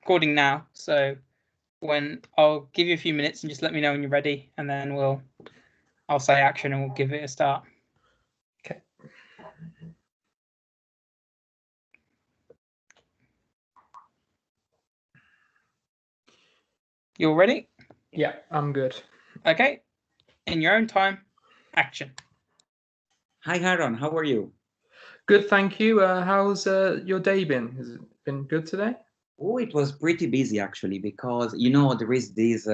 recording now, so I'll give you a few minutes and just let me know when you're ready, and then I'll say action and we'll give it a start. Okay. You all ready? Yeah, I'm good. Okay. In your own time, action. Hi, Aaron. How are you? Good, thank you. How's your day been? Has it been good today? Oh, it was pretty busy actually because there is this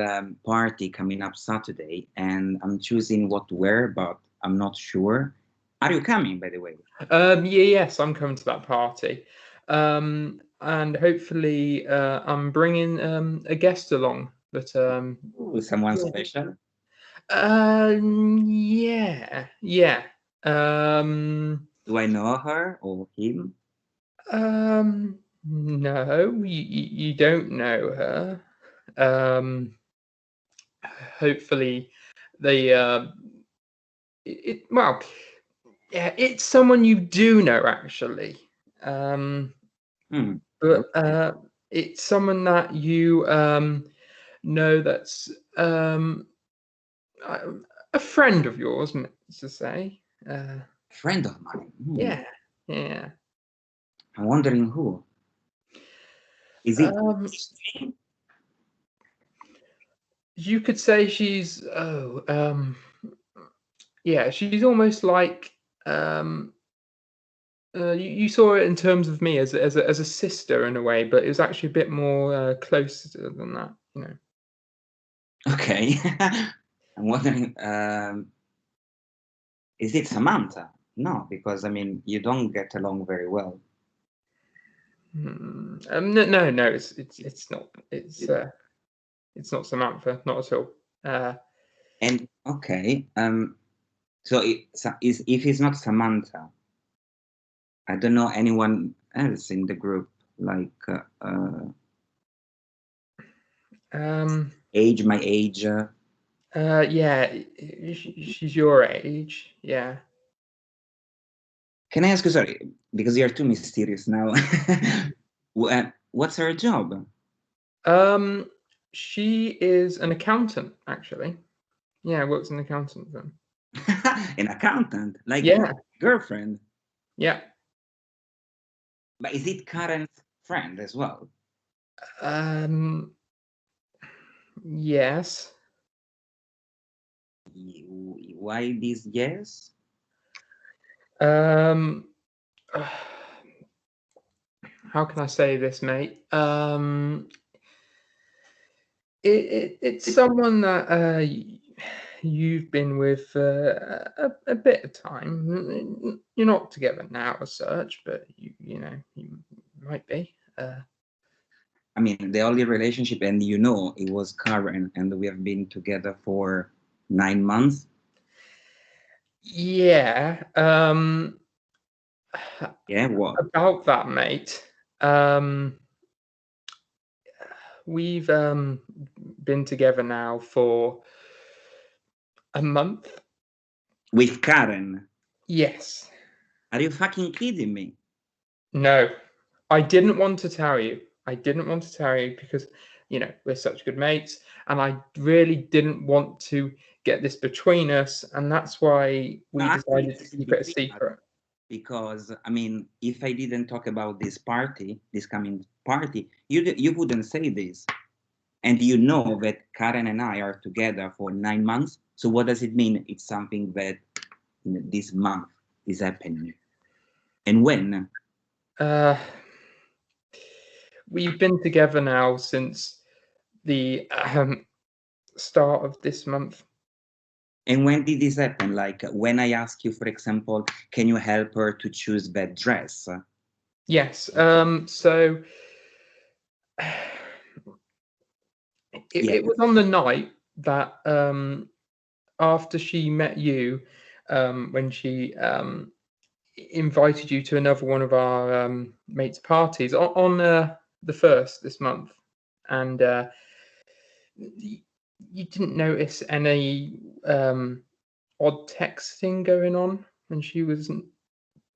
party coming up Saturday, and I'm choosing what to wear, but I'm not sure. Are you coming, by the way? Yes, I'm coming to that party, and hopefully I'm bringing a guest along. But Ooh, someone special? yeah. Do I know her or him? No, you don't know her. Hopefully they it's someone you do know actually. But it's someone that you know that's a friend of yours, to say. Friend of mine. Yeah. I'm wondering who. Is it? You could say she's she's almost like you saw it in terms of me as a sister in a way, but it was actually a bit more closer than that, Okay. I'm wondering, is it Samantha? No, because you don't get along very well. No, it's not. It's not Samantha, not at all. And okay, so if it's not Samantha, I don't know anyone else in the group, like age, my age. Yeah, she's your age. Yeah. Can I ask you, sorry, because you're too mysterious now. What's her job? She is an accountant, actually. Yeah, works in an accountant firm. An accountant, like girlfriend. Yeah. But is it Karen's friend as well? Yes. Why this yes? How can I say this, mate? It's someone that you've been with a bit of time. You're not together now as such, but you might be. The only relationship, and it was Karen, and we have been together for 9 months. Yeah. Yeah, what? About that, mate. We've been together now for a month. With Karen? Yes. Are you fucking kidding me? No. I didn't want to tell you. Because, we're such good mates, and I really didn't want to get this between us, and that's why we decided to keep it a secret. Because, if I didn't talk about this coming party, you wouldn't say this. And you know that Karen and I are together for 9 months. So what does it mean? It's something that this month is happening. And when? We've been together now since the start of this month. And when did this happen? Like when I ask you, for example, can you help her to choose that dress? Yes. So it was on the night that after she met you, when she invited you to another one of our mates' parties on the 1st this month, and you didn't notice any odd texting going on when she was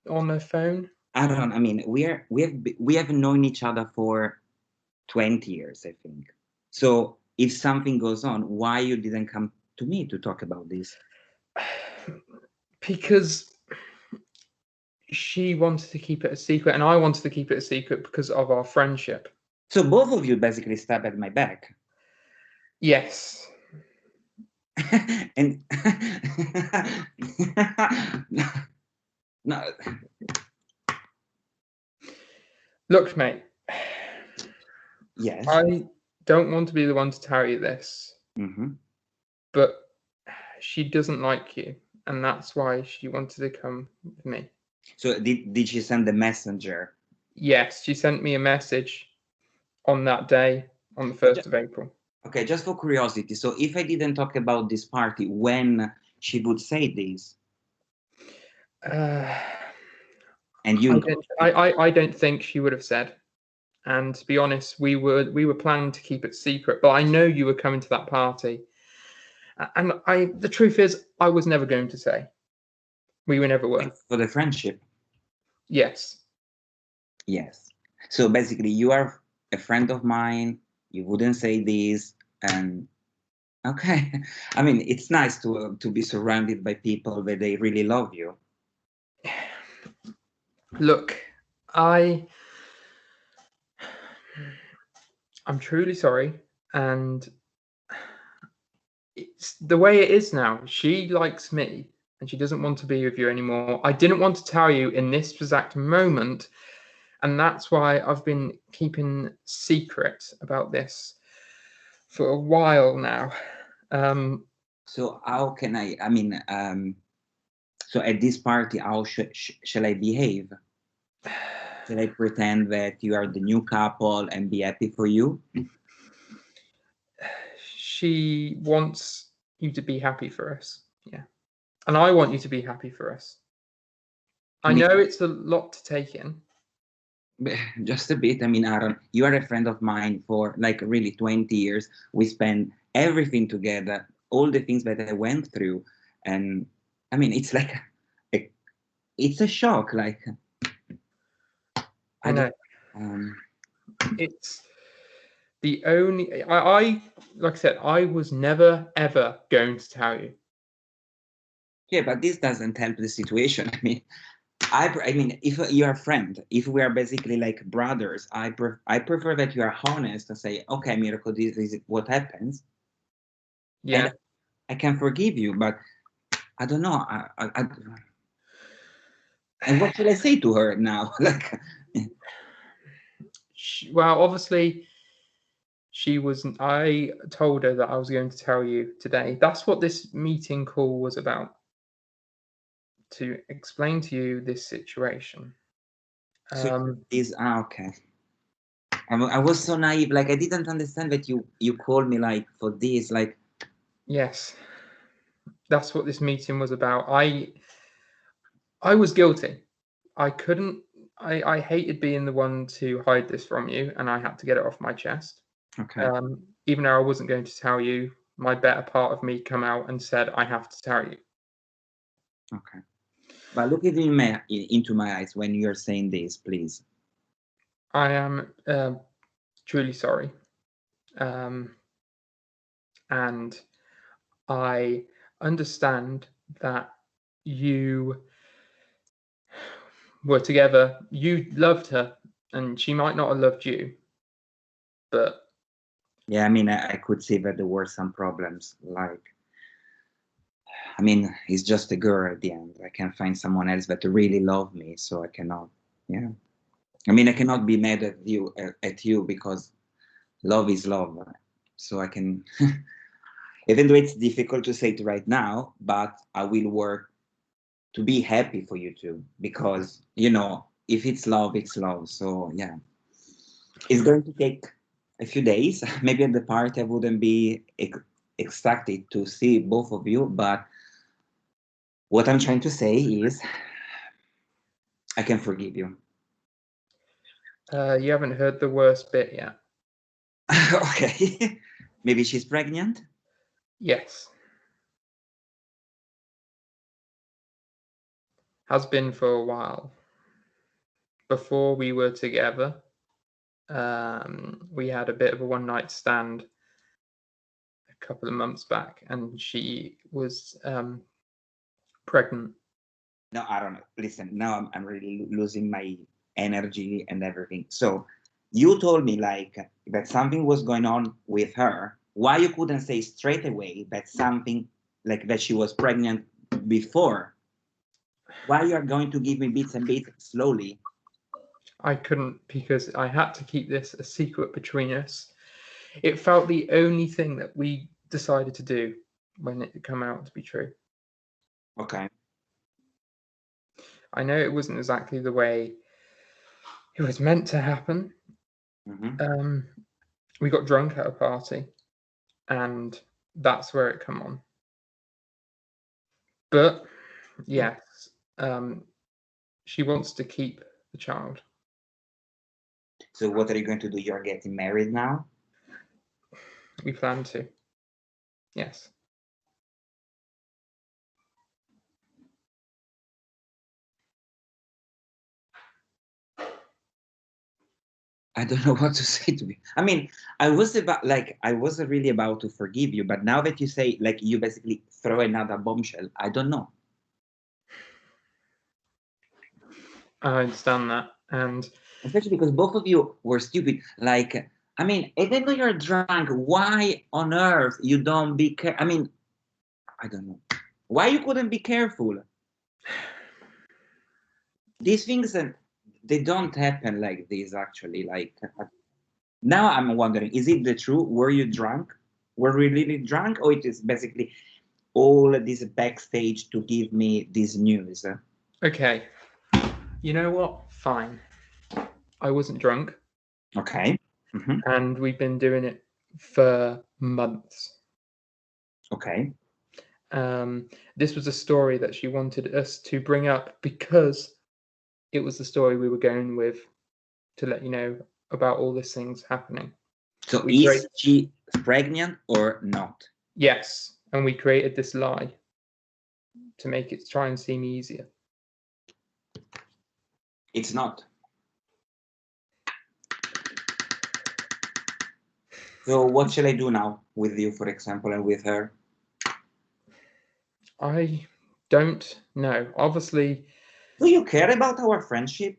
on her phone. I don't. We have known each other for 20 years, I think. So if something goes on, why you didn't come to me to talk about this? Because she wanted to keep it a secret, and I wanted to keep it a secret because of our friendship. So both of you basically stab at my back. Yes. And no. Look, mate. Yes. I don't want to be the one to tell you this, but she doesn't like you, and that's why she wanted to come with me. So did she send the messenger? Yes, she sent me a message on that day, on the 1st of April. Okay, just for curiosity. So if I didn't talk about this party, when she would say this? And you? I don't think she would have said. And to be honest, we were planning to keep it secret. But I know you were coming to that party, and the truth is, I was never going to say. We never were. For the friendship. Yes. Yes. So basically, you are a friend of mine. You wouldn't say this, and okay. I mean, it's nice to be surrounded by people that they really love you. Look, I'm truly sorry, and it's the way it is now. She likes me, and she doesn't want to be with you anymore. I didn't want to tell you in this exact moment, and that's why I've been keeping secret about this for a while now. So how can I mean, so at this party, how shall I behave? Shall I pretend that you are the new couple and be happy for you? She wants you to be happy for us. Yeah. And I want you to be happy for us. I know it's a lot to take in. Just a bit. I mean, Aaron, you are a friend of mine for like really 20 years. We spent everything together, all the things that I went through. And I mean, it's like, it's a shock. Like, I know. It's the only, I, like I said, I was never, ever going to tell you. Yeah, but this doesn't help the situation. I mean, if you're a friend, if we are basically like brothers, I prefer that you are honest and say, okay, Miracle, this is what happens. Yeah. And I can forgive you, but I don't know. And what should I say to her now? Like, well, obviously, she wasn't. I told her that I was going to tell you today. That's what this meeting call was about. To explain to you this situation. So okay. I was so naive. Like, I didn't understand that you called me like for this. Like, yes, that's what this meeting was about. I was guilty. I couldn't. I hated being the one to hide this from you, and I had to get it off my chest. okay. Even though I wasn't going to tell you, my better part of me come out and said, I have to tell you. Okay. But look into my eyes when you're saying this, please. I am truly sorry. And I understand that you were together, you loved her, and she might not have loved you, but yeah, I mean, I could see that there were some problems. Like, I mean, it's just a girl at the end. I can find someone else that really love me, so I cannot. Yeah, I mean, I cannot be mad at you because love is love. So I can, even though it's difficult to say it right now, but I will work to be happy for you too, because if it's love, it's love. So yeah, it's going to take a few days. Maybe at the party I wouldn't be excited to see both of you, but what I'm trying to say is I can forgive you. you haven't heard the worst bit yet. Okay. Maybe she's pregnant? Yes. Has been for a while. Before we were together, we had a bit of a one-night stand a couple of months back, and she was pregnant. No, I don't know. Listen, now I'm really losing my energy and everything. So you told me like that something was going on with her. Why you couldn't say straight away that something like that she was pregnant before? Why you are going to give me bits and bits slowly? I couldn't, because I had to keep this a secret between us. It felt the only thing that we decided to do when it came out to be true. Okay. I know it wasn't exactly the way it was meant to happen. Mm-hmm. We got drunk at a party, and that's where it come on. But yes, she wants to keep the child. So what are you going to do? You're getting married now? We plan to. Yes. I don't know what to say to you. I mean, I was really about to forgive you, but now that you say like you basically throw another bombshell, I don't know. I understand that, and Especially because both of you were stupid. Like, I mean, even though you're drunk, why on earth you don't be I mean, I don't know. Why you couldn't be careful? These things, they don't happen like this, actually. Like, now I'm wondering, is it the truth? Were you drunk? Were we really drunk? Or it is basically all this backstage to give me this news? okay. You know what? Fine. I wasn't drunk. Okay. Mm-hmm. And we've been doing it for months. Okay. This was a story that she wanted us to bring up because it was the story we were going with to let you know about all these things happening. So is she pregnant or not? Yes, and we created this lie to make it try and seem easier. It's not. So what shall I do now with you, for example, and with her? I don't know. Obviously, do you care about our friendship?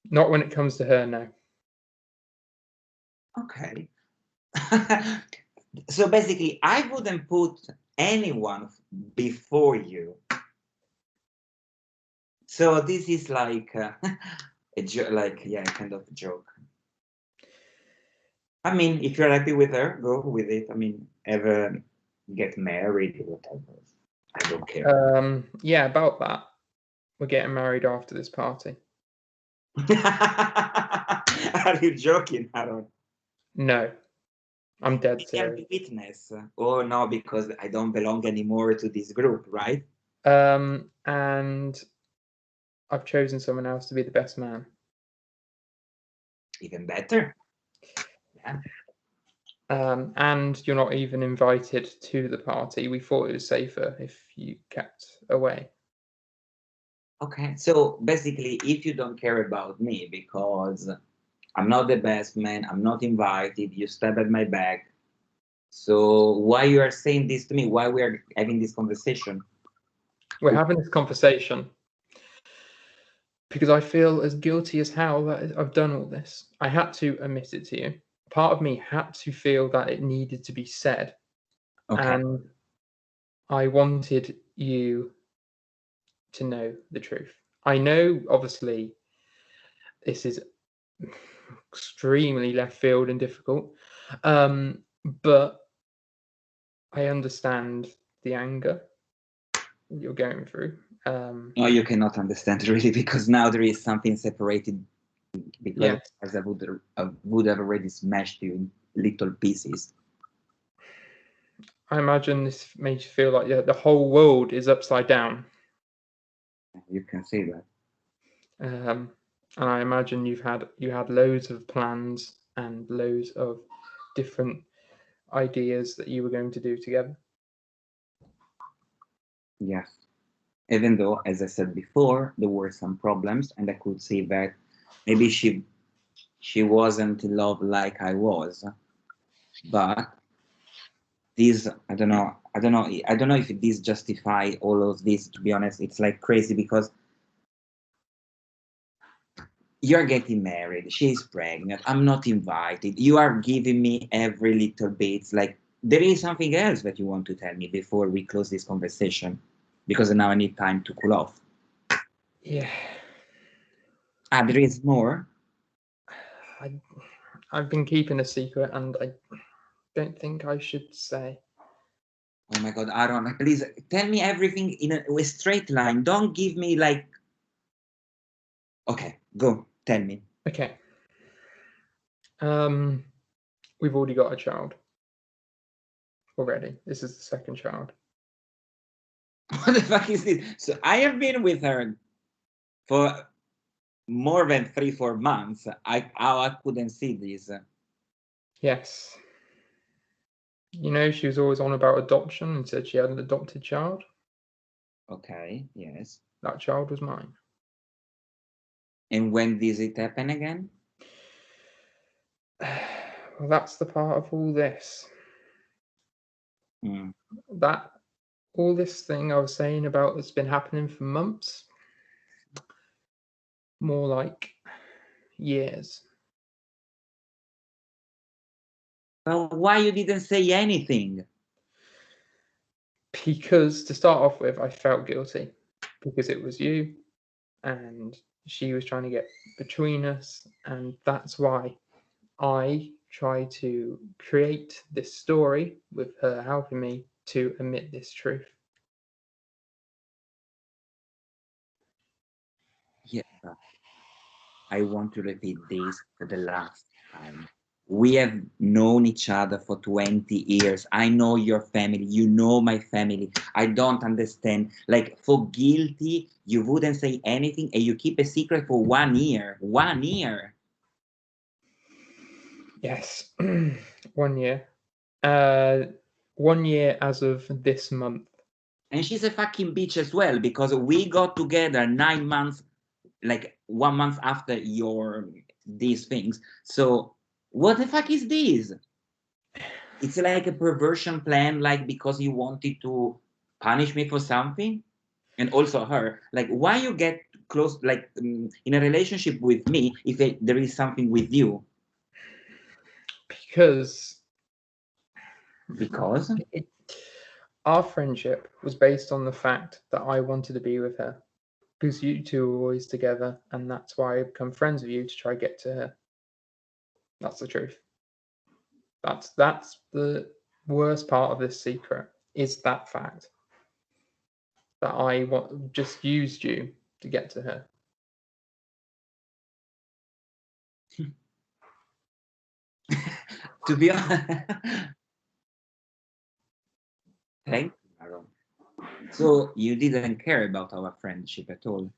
Not when it comes to her, no. Okay. So basically, I wouldn't put anyone before you. So this is like a joke, kind of a joke. I mean, if you're happy with her, go with it. I mean, ever get married or whatever. I don't care. Yeah, about that. We're getting married after this party. Are you joking, Aaron? No, I'm dead It serious. can be witness. Oh no, because I don't belong anymore to this group, right? And I've chosen someone else to be the best man. Even better. Yeah. And you're not even invited to the party. We thought it was safer if you kept away. Okay, so basically, if you don't care about me because I'm not the best man, I'm not invited, you stab at my back. So why you are saying this to me? Why we are having this conversation? We're having this conversation because I feel as guilty as hell that I've done all this. I had to admit it to you. Part of me had to feel that it needed to be said. Okay. And I wanted you to know the truth. I know, obviously, this is extremely left field and difficult, but I understand the anger you're going through. No, you cannot understand really, because now there is something separated. Because yes. I would have already smashed you in little pieces. I imagine this makes you feel like the whole world is upside down. You can see that. And I imagine you had loads of plans and loads of different ideas that you were going to do together. Yes. Even though, as I said before, there were some problems, and I could see that maybe she she wasn't in love like I was, but this, I don't know if this justify all of this. To be honest, it's like crazy because you're getting married, she's pregnant, I'm not invited, you are giving me every little bit, like there is something else that you want to tell me before we close this conversation, because now I need time to cool off. Yeah. There is more? I've been keeping a secret and I don't think I should say. Oh my God, Aaron, please tell me everything in a straight line. Don't give me like... Okay, go, tell me. Okay. We've already got a child. Already. This is the second child. What the fuck is this? So I have been with her for more than 3-4 months. How I couldn't see this? Yes. You know, she was always on about adoption and said she had an adopted child. Okay, yes. That child was mine. And when does it happen again? Well, that's the part of all this. That all this thing I was saying about that's been happening for months, more like years. Well, why you didn't say anything? Because to start off with, I felt guilty because it was you and she was trying to get between us, and that's why I try to create this story with her helping me to admit this truth. Yeah, I want to repeat this for the last time. We have known each other for 20 years. I know your family. You know my family. I don't understand. Like, for guilty, you wouldn't say anything and you keep a secret for 1 year. 1 year. Yes, 1 year. 1 year as of this month. And she's a fucking bitch as well, because we got together 9 months, like 1 month after these things. So what the fuck is this? It's like a perversion plan, like because you wanted to punish me for something. And also her, like, why you get close, like in a relationship with me if there is something with you? Because Our friendship was based on the fact that I wanted to be with her, because you two were always together, and that's why I become friends with you to try to get to her. That's the truth. That's the worst part of this secret, is that fact that I just used you to get to her. To be honest. Thank you, Aaron. So you didn't care about our friendship at all?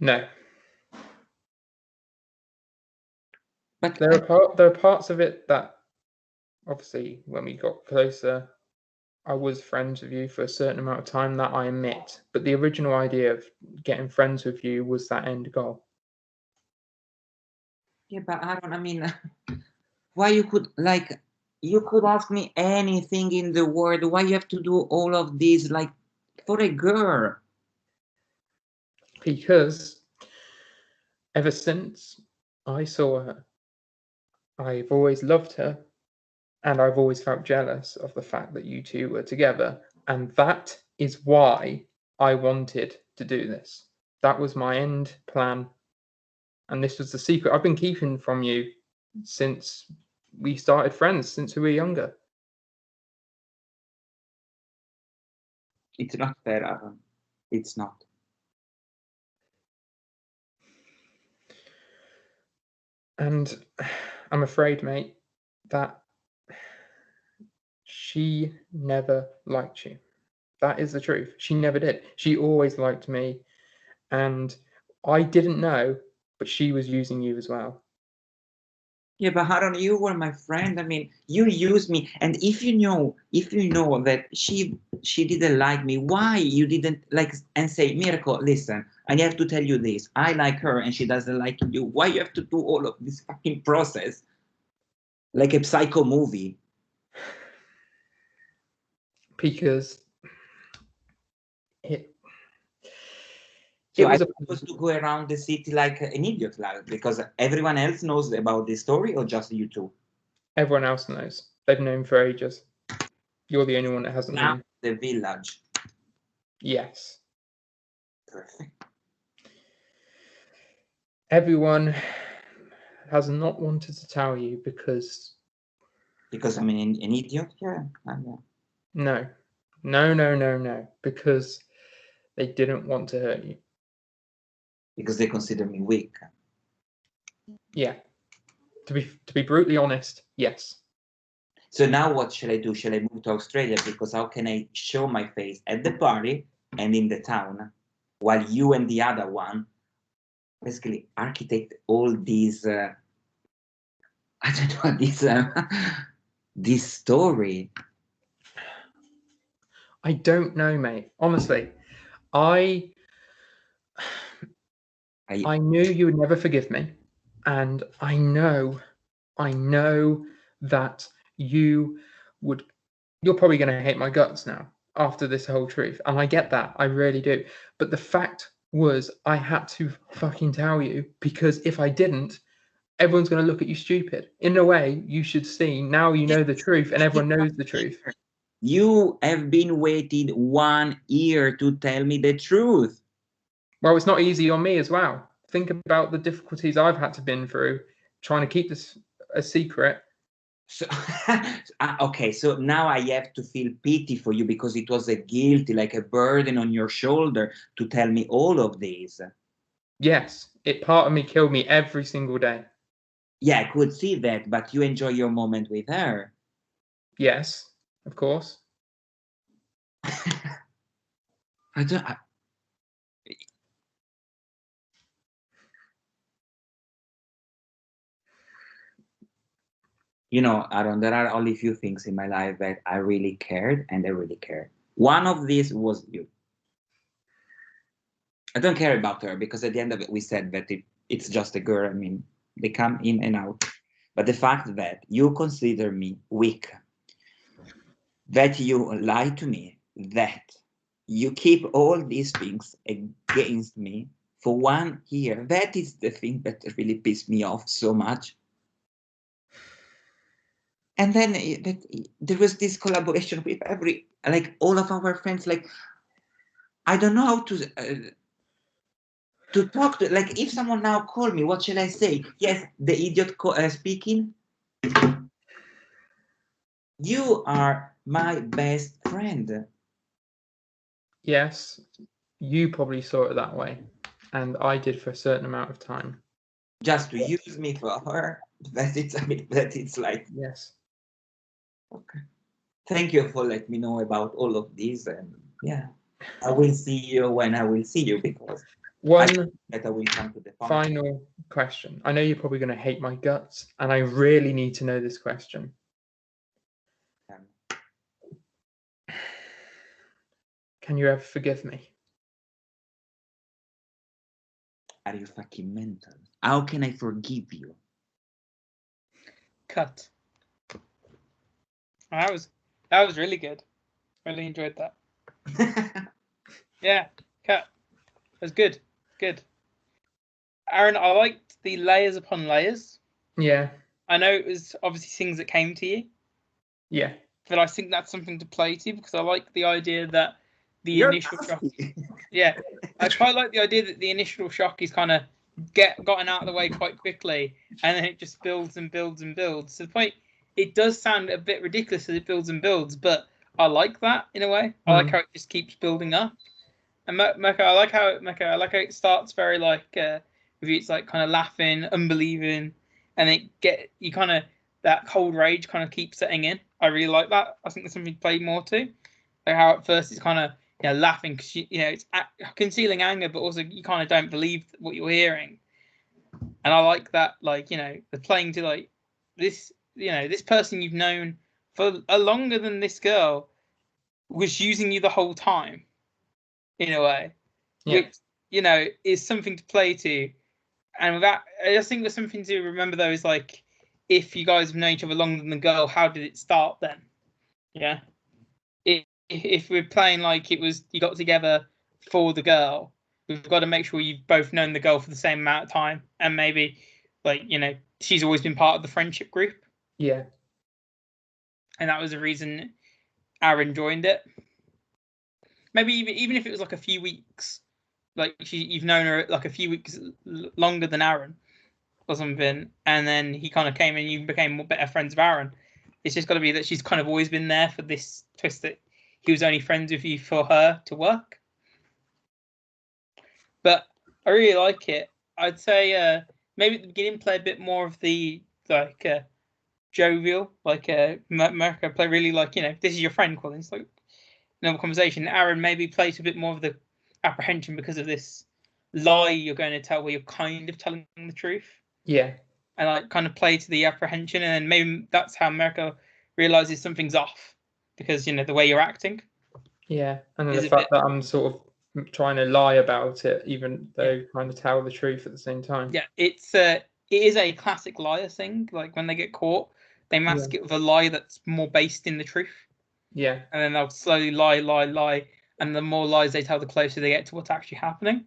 No. But there are parts of it that, obviously, when we got closer, I was friends with you for a certain amount of time, that I admit. But the original idea of getting friends with you was that end goal. Yeah, but Aaron, I mean, why you could ask me anything in the world? Why you have to do all of this, like, for a girl? Because ever since I saw her, I've always loved her, and I've always felt jealous of the fact that you two were together. And that is why I wanted to do this. That was my end plan. And this was the secret I've been keeping from you since we started friends, since we were younger. It's not fair, Aaron. It's not. And I'm afraid, mate, that she never liked you. That is the truth. She never did. She always liked me. And I didn't know, but she was using you as well. Yeah, but Aaron, you were my friend. I mean, you used me. And if you know that she didn't like me, why you didn't like and say, Mirko, listen, And I have to tell you this. I like her and she doesn't like you. Why you have to do all of this fucking process? Like a psycho movie. Because it So was I was supposed to go around the city like an idiot, like, because everyone else knows about this story, or just you two? everyone else knows. They've known for ages. You're the only one that hasn't Now known. the village. Yes. Perfect. Everyone has not wanted to tell you because I'm an idiot? Yeah. I know. No. Because they didn't want to hurt you. Because they consider me weak. Yeah. To be brutally honest, yes. So now what shall I do? Shall I move to Australia? Because how can I show my face at the party and in the town, while you and the other one basically architect all these I don't know, this story. I don't know, mate. Honestly, I knew you would never forgive me, and I know that you would. You're probably going to hate my guts now after this whole truth, and I get that. I really do. But the fact was, I had to fucking tell you, because if I didn't, everyone's going to look at you stupid. In a way, you should see now you know the truth, and everyone knows the truth. You have been waiting 1 year to tell me the truth. Well, it's not easy on me as well. Think about the difficulties I've had to been through trying to keep this a secret. So, okay, so now I have to feel pity for you because it was a guilty, like a burden on your shoulder to tell me all of this. Yes, part of me killed me every single day. Yeah, I could see that, but you enjoy your moment with her. Yes, of course. You know, Aaron, there are only few things in my life that I really cared, and I really cared. One of these was you. I don't care about her because at the end of it, we said that it's just a girl. I mean, they come in and out. But the fact that you consider me weak, that you lie to me, that you keep all these things against me for 1 year, that is the thing that really pissed me off so much. And then there was this collaboration with all of our friends. Like, I don't know how to talk to, like, if someone now call me, what shall I say? Yes, the idiot speaking. You are my best friend. Yes, you probably saw it that way, and I did for a certain amount of time. Just to use me for her. That it's like. Yes. Okay. Thank you for letting me know about all of this, and yeah, I will see you when I will see you, because One that I will come to the final question. I know you're probably going to hate my guts, and I really need to know this question. Can you ever forgive me? Are you fucking mental? How can I forgive you? Cut. That was really good. Really enjoyed that. Yeah, cut. It was good. Good. Aaron, I liked the layers upon layers. Yeah. I know it was obviously things that came to you. Yeah. But I think that's something to play to, because I like the idea that the initial shock. Yeah, I quite like the idea that the initial shock is kind of gotten out of the way quite quickly, and then it just builds and builds and builds. To the point, it does sound a bit ridiculous as it builds and builds, but I like that in a way. I like how it just keeps building up. And Mecca, I like how it starts very like with you, it's like kind of laughing, unbelieving, and you kind of, that cold rage kind of keeps setting in. I really like that. I think there's something to play more to. Like how at first it's kind of, laughing because it's concealing anger, but also you kind of don't believe what you're hearing. And I like that, like, the playing to like this, this person you've known for longer than this girl was using you the whole time, in a way. Yeah. is something to play to. And with that, I just think there's something to remember though, is like, if you guys have known each other longer than the girl, how did it start then? Yeah. If we're playing like it was, you got together for the girl, we've got to make sure you've both known the girl for the same amount of time. And maybe, like, she's always been part of the friendship group. Yeah. And that was the reason Aaron joined it. Maybe even if it was like a few weeks, like you've known her like a few weeks longer than Aaron or something, and then he kind of came and you became better friends with Aaron. It's just got to be that she's kind of always been there for this twist that he was only friends with you for her to work. But I really like it. I'd say maybe at the beginning play a bit more of the like jovial, like America play really like, this is your friend, Colin. It's like normal conversation. Aaron maybe plays a bit more of the apprehension because of this lie you're going to tell where you're kind of telling the truth. Yeah. And like kind of play to the apprehension, and then maybe that's how America realizes something's off because the way you're acting. Yeah, and then the fact that I'm sort of trying to lie about it, even though trying to tell the truth at the same time. Yeah, it is a classic liar thing. Like when they get caught, they mask it with a lie that's more based in the truth. Yeah. And then they'll slowly lie, and the more lies they tell, the closer they get to what's actually happening.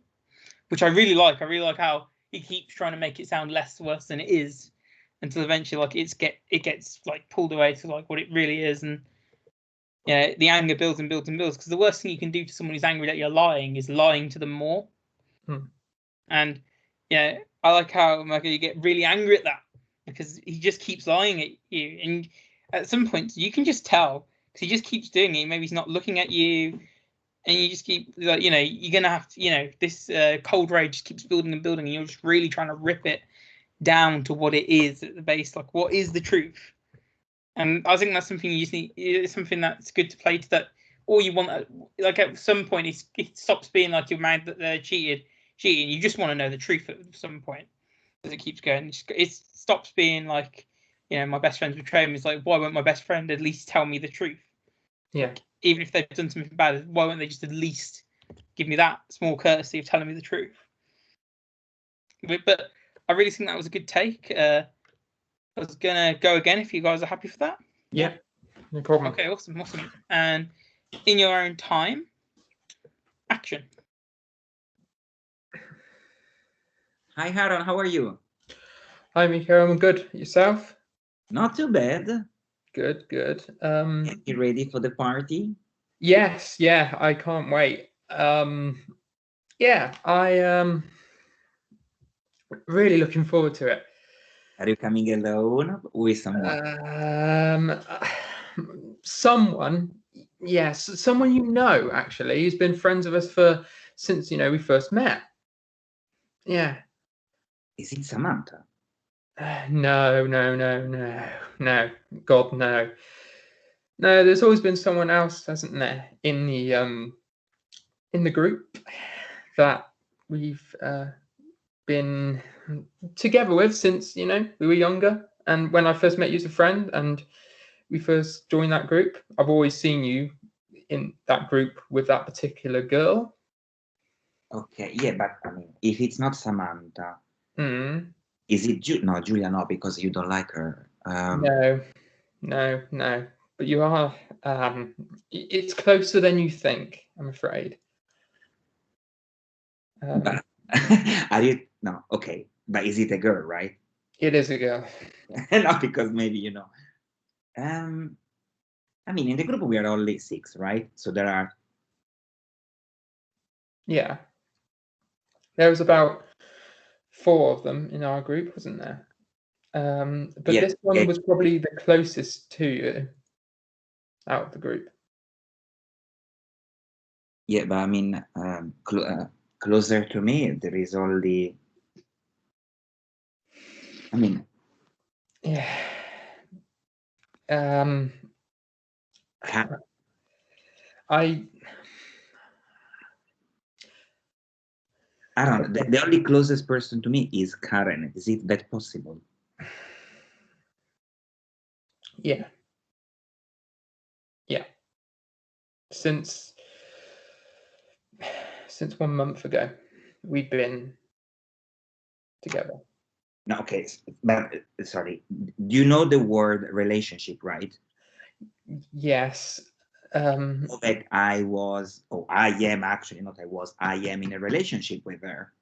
Which I really like. I really like how he keeps trying to make it sound worse than it is, until eventually, like it gets like pulled away to like what it really is, and the anger builds and builds and builds. Because the worst thing you can do to someone who's angry that you're lying is lying to them more. And I like how you get really angry at that because he just keeps lying at you, and at some point you can just tell because he just keeps doing it. Maybe he's not looking at you. And you just keep, like, you're going to have to, this cold rage just keeps building and building, and you're just really trying to rip it down to what it is at the base. Like, what is the truth? And I think that's something you just need. It's something that's good to play to that. All you want, like, at some point, it stops being like you're mad that they're cheating. You just want to know the truth at some point as it keeps going. It stops being like, my best friend's betrayed me. It's like, why won't my best friend at least tell me the truth? Yeah. Even if they've done something bad, why won't they just at least give me that small courtesy of telling me the truth? But I really think that was a good take. I was gonna go again if you guys are happy for that. Yeah, no problem. Okay, awesome. And in your own time, action. Hi, Haron. How are you? Hi, Miko. I'm good. Yourself? Not too bad. Good. You ready for the party? Yes. Yeah, I can't wait. Yeah, I really looking forward to it. Are you coming alone or with someone? Someone, yes, someone actually, who's been friends with us since we first met. Yeah. Is it Samantha? No. God, no. No, there's always been someone else, hasn't there, in the group that we've been together with since we were younger. And when I first met you as a friend and we first joined that group, I've always seen you in that group with that particular girl. Okay, yeah, but I mean, if it's not Samantha, is it no, Julia? No, because you don't like her. No. But you are. It's closer than you think, I'm afraid. But are you? No, okay. But is it a girl, right? It is a girl. No, because maybe I mean, in the group we are only 6, right? So there are. Yeah. There was about 4 of them in our group, wasn't there? But this one was probably the closest to you out of the group. Yeah, but I mean, closer to me, there is only. I mean. Yeah. I don't know. The only closest person to me is Karen. Is it that possible? Yeah. Since 1 month ago. we've been together. No, okay, but sorry. Do you know the word relationship, right? Yes. So that I am actually, not I was, I am in a relationship with her.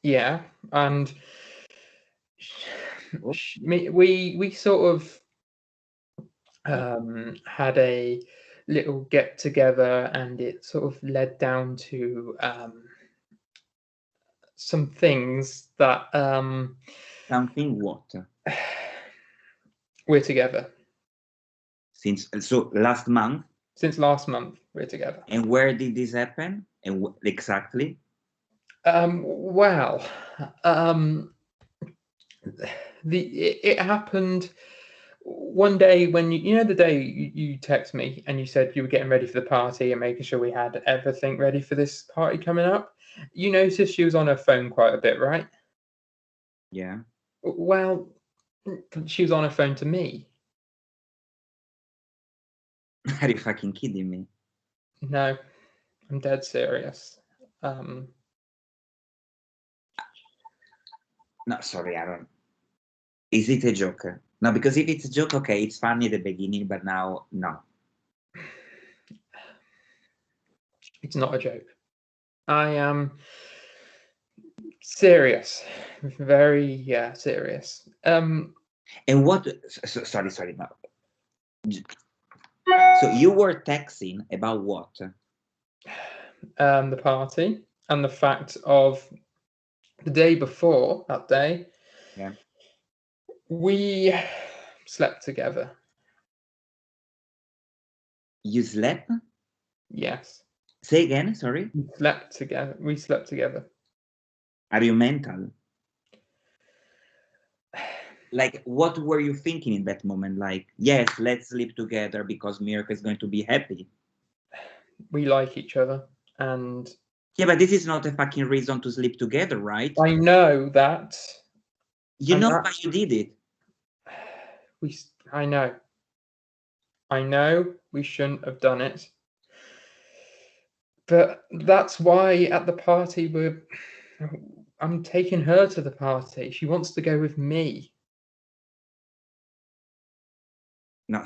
Yeah, and we sort of had a little get together, and it sort of led down to some things that Something what? we're together. So last month? Since last month, we're together. And where did this happen? And exactly? Well, it happened one day when you know the day you text me and you said you were getting ready for the party and making sure we had everything ready for this party coming up. You noticed she was on her phone quite a bit, right? Yeah. Well, she was on her phone to me. Are you fucking kidding me? No, I'm dead serious. No, sorry, I don't. Is it a joke? No, because if it's a joke, okay, it's funny at the beginning, but now, no. It's not a joke. I am serious, very serious. And what? Sorry, no. So you were texting about what? The party and the fact of the day before that day. Yeah. We slept together. You slept? Yes. Say again, sorry. We slept together. We slept together. Are you mental? Like, what were you thinking in that moment? Like, yes, let's sleep together because Mirka is going to be happy. We like each other, and yeah, but this is not a fucking reason to sleep together, right? I know that. You know why you did it. I know we shouldn't have done it, but that's why at the party I'm taking her to the party. She wants to go with me. No,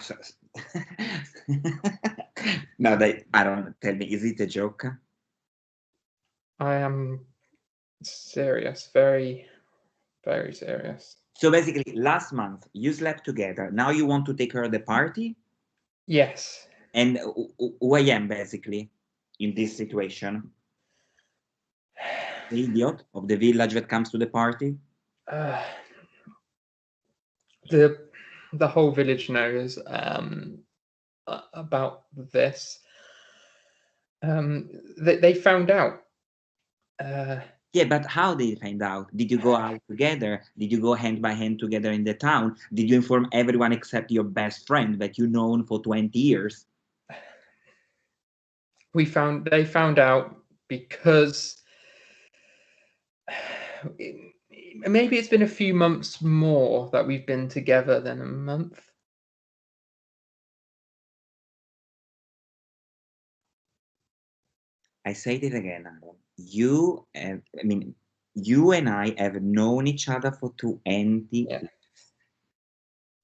no, I don't tell me. Is it a joke? I am serious, very, very serious. So basically, last month you slept together. Now you want to take her to the party? Yes. And who I am basically in this situation? The idiot of the village that comes to the party? The whole village knows about this. They found out. Yeah, but how did you find out? Did you go out together? Did you go hand by hand together in the town? Did you inform everyone except your best friend that you've known for 20 years? They found out because maybe it's been a few months more that we've been together than a month. I say it again, Aaron. You and I have known each other for 20 years.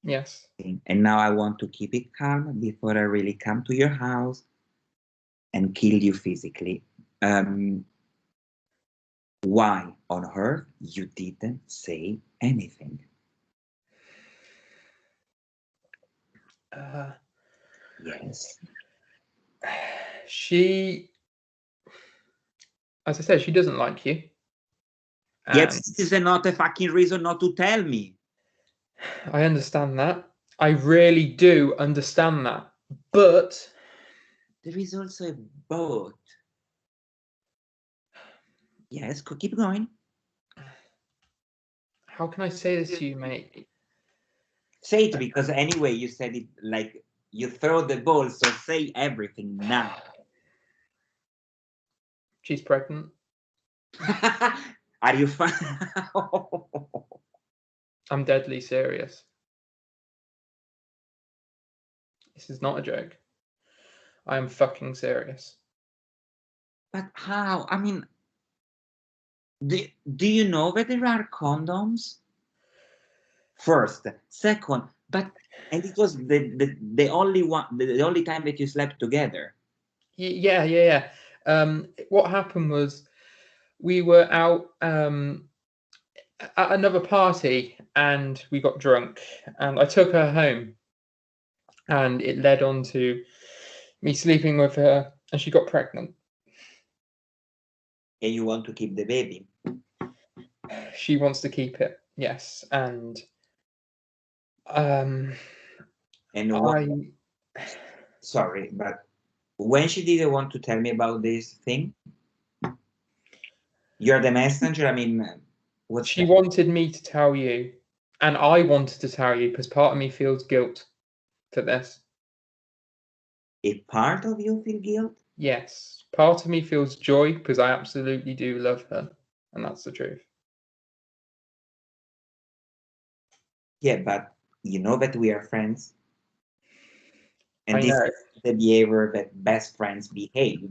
Yes. And now I want to keep it calm before I really come to your house and kill you physically. Why on earth you didn't say anything? Yes. She, as I said, she doesn't like you. Yes, this is not a fucking reason not to tell me. I understand that. I really do understand that. But there is also a boat. Yes, keep going. How can I say this to you, mate? Say it, because anyway, you said it like you throw the ball, so say everything now. She's pregnant. Are you fine? I'm deadly serious. This is not a joke. I am fucking serious. But how? I mean, Do you know that there are condoms? First, second, and it was the only one, the only time that you slept together. Yeah. What happened was we were out at another party and we got drunk and I took her home and it led on to me sleeping with her and she got pregnant. And you want to keep the baby? She wants to keep it, yes. And sorry, but when she didn't want to tell me about this thing, you're the messenger. I mean, she wanted me to tell you, and I wanted to tell you because part of me feels guilt for this. A part of you feel guilt? Yes, part of me feels joy because I absolutely do love her, and that's the truth. Yeah, but you know that we are friends, and this is the behavior that best friends behave.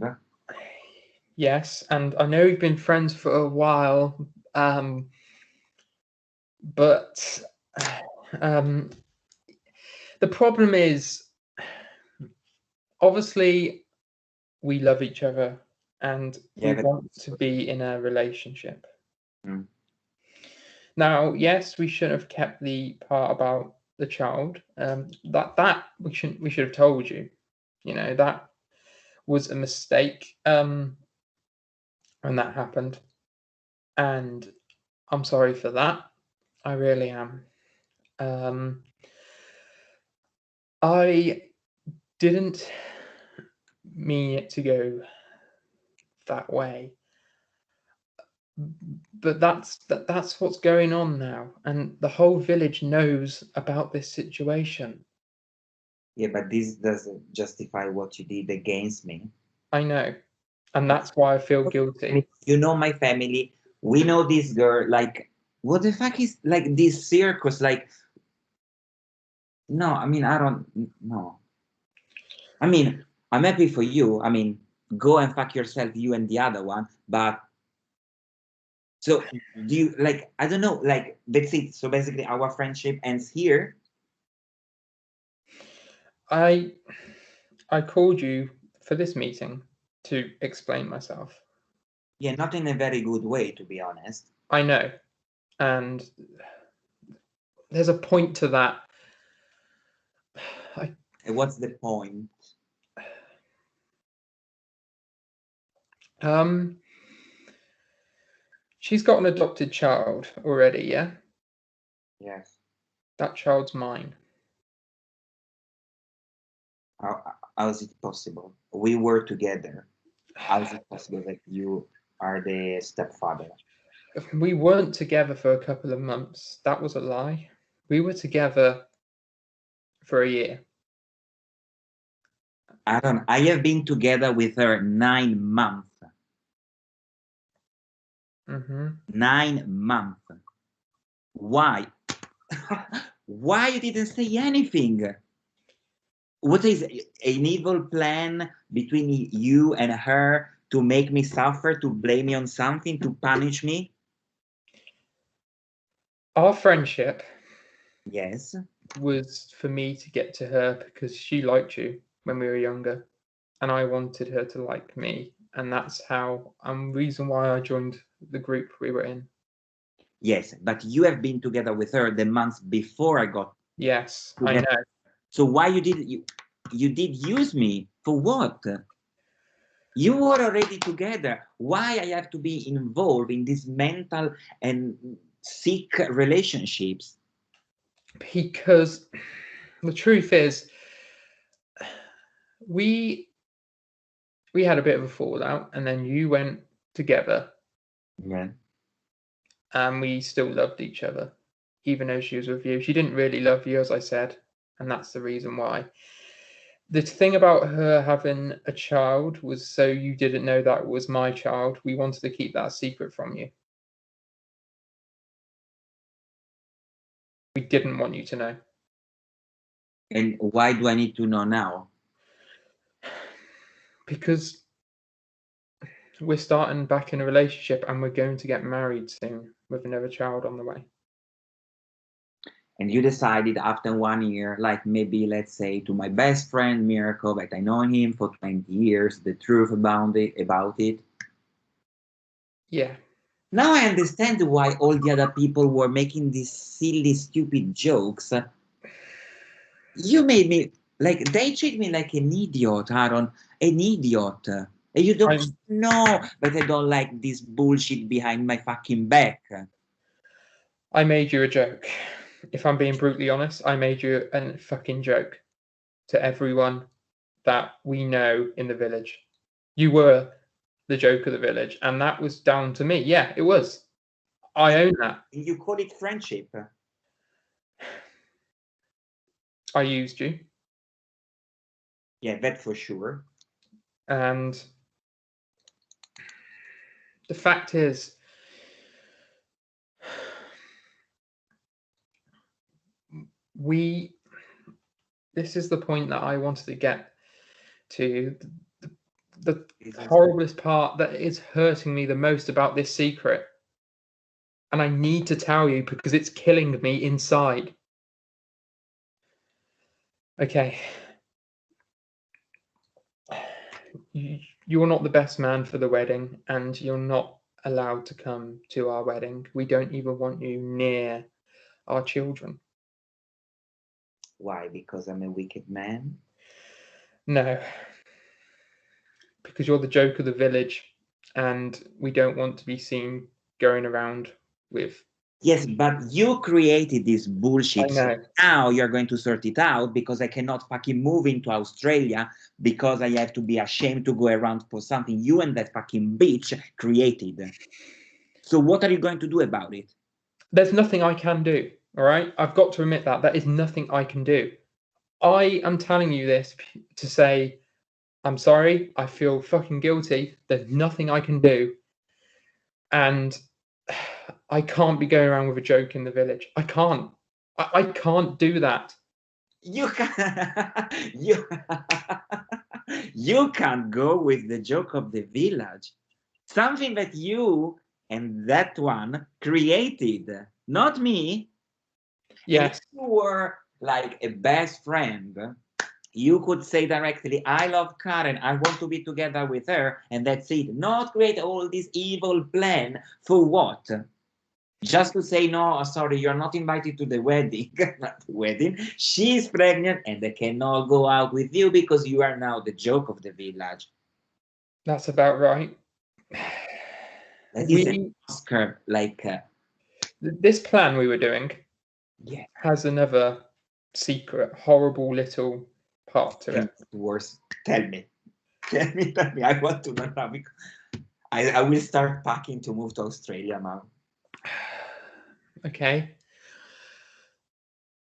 Yes, and I know we've been friends for a while, but the problem is, obviously, we love each other and we want to be in a relationship. Mm. Now, yes, we should have kept the part about the child. That we should have told you. You know, that was a mistake when that happened, and I'm sorry for that. I really am. I didn't mean it to go that way, but that's what's going on now, and the whole village knows about this situation. Yeah, but this doesn't justify what you did against me. I know, and that's why I feel guilty. You know my family. We know this girl. Like, what the fuck is like this circus? Like, no, I mean, I don't know. I mean, I'm happy for you. I mean, go and fuck yourself, you and the other one. But so do you like? I don't know. Like, that's it. So basically, our friendship ends here. I called you for this meeting to explain myself. Yeah, not in a very good way, to be honest. I know, and there's a point to that. What's the point? She's got an adopted child already, yeah? Yes. That child's mine. How is it possible? We were together. How is it possible that you are the stepfather? We weren't together for a couple of months. That was a lie. We were together for a year. I have been together with her 9 months. 9 months. Why? Why you didn't say anything? What is an evil plan between you and her to make me suffer, to blame me on something, to punish me? Our friendship, yes, was for me to get to her because she liked you when we were younger, and I wanted her to like me, and that's how reason why I joined the group we were in. Yes, but you have been together with her the months before I got. Yes, together. I know. So why you did use me for what? You were already together. Why I have to be involved in these mental and sick relationships? Because the truth is, we had a bit of a fallout, and then you went together. Yeah. And we still loved each other, even though she was with you. She didn't really love you, as I said, and that's the reason why. The thing about her having a child was so you didn't know that was my child. We wanted to keep that a secret from you. We didn't want you to know. And why do I need to know now? Because we're starting back in a relationship and we're going to get married soon with another child on the way. And you decided after 1 year, like maybe let's say to my best friend Miracle, that I know him for 20 years, the truth about it. Yeah. Now I understand why all the other people were making these silly, stupid jokes. You made me, like, they treat me like an idiot, Aaron, an idiot. And you don't know that I don't like this bullshit behind my fucking back. I made you a joke. If I'm being brutally honest, I made you a fucking joke to everyone that we know in the village. You were the joke of the village, and that was down to me. Yeah, it was. I own that. You call it friendship. I used you. Yeah, that for sure. And the fact is, this is the point that I wanted to get to. The horriblest part that is hurting me the most about this secret, and I need to tell you because it's killing me inside. Okay. You're not the best man for the wedding, and you're not allowed to come to our wedding. We don't even want you near our children. Why? Because I'm a wicked man? No. Because you're the joke of the village, and we don't want to be seen going around with... Yes, but you created this bullshit. I know. So now you're going to sort it out because I cannot fucking move into Australia because I have to be ashamed to go around for something you and that fucking bitch created. So what are you going to do about it? There's nothing I can do, all right? I've got to admit that. That is nothing I can do. I am telling you this to say, I'm sorry, I feel fucking guilty. There's nothing I can do. And I can't be going around with a joke in the village. I can't. I can't do that. You can you can't go with the joke of the village. Something that you and that one created, not me. Yes. If you were like a best friend, you could say directly, I love Karen, I want to be together with her, and that's it. Not create all this evil plan for what? Just to say, no, sorry, you're not invited to the wedding. Not the wedding. She's pregnant and they cannot go out with you because you are now the joke of the village. That's about right. That is an Oscar, like... this plan we were doing has another secret, horrible little part to it. Worse. Tell me. Tell me. I want to know now. I will start packing to move to Australia now. Okay.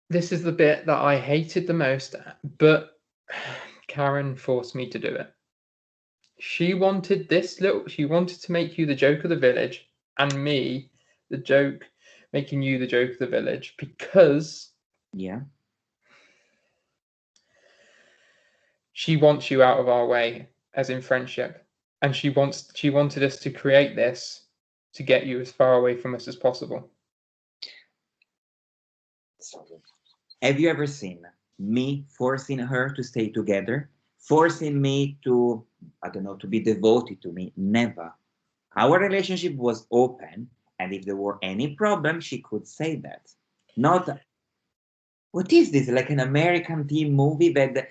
This is the bit that I hated the most, but Karen forced me to do it. She wanted to make you the joke of the village and me making you the joke of the village because she wants you out of our way, as in friendship. And she wanted us to create this to get you as far away from us as possible. Have you ever seen me forcing her to stay together? Forcing me to, I don't know, to be devoted to me? Never. Our relationship was open, and if there were any problem, she could say that. Not, what is this, like an American teen movie that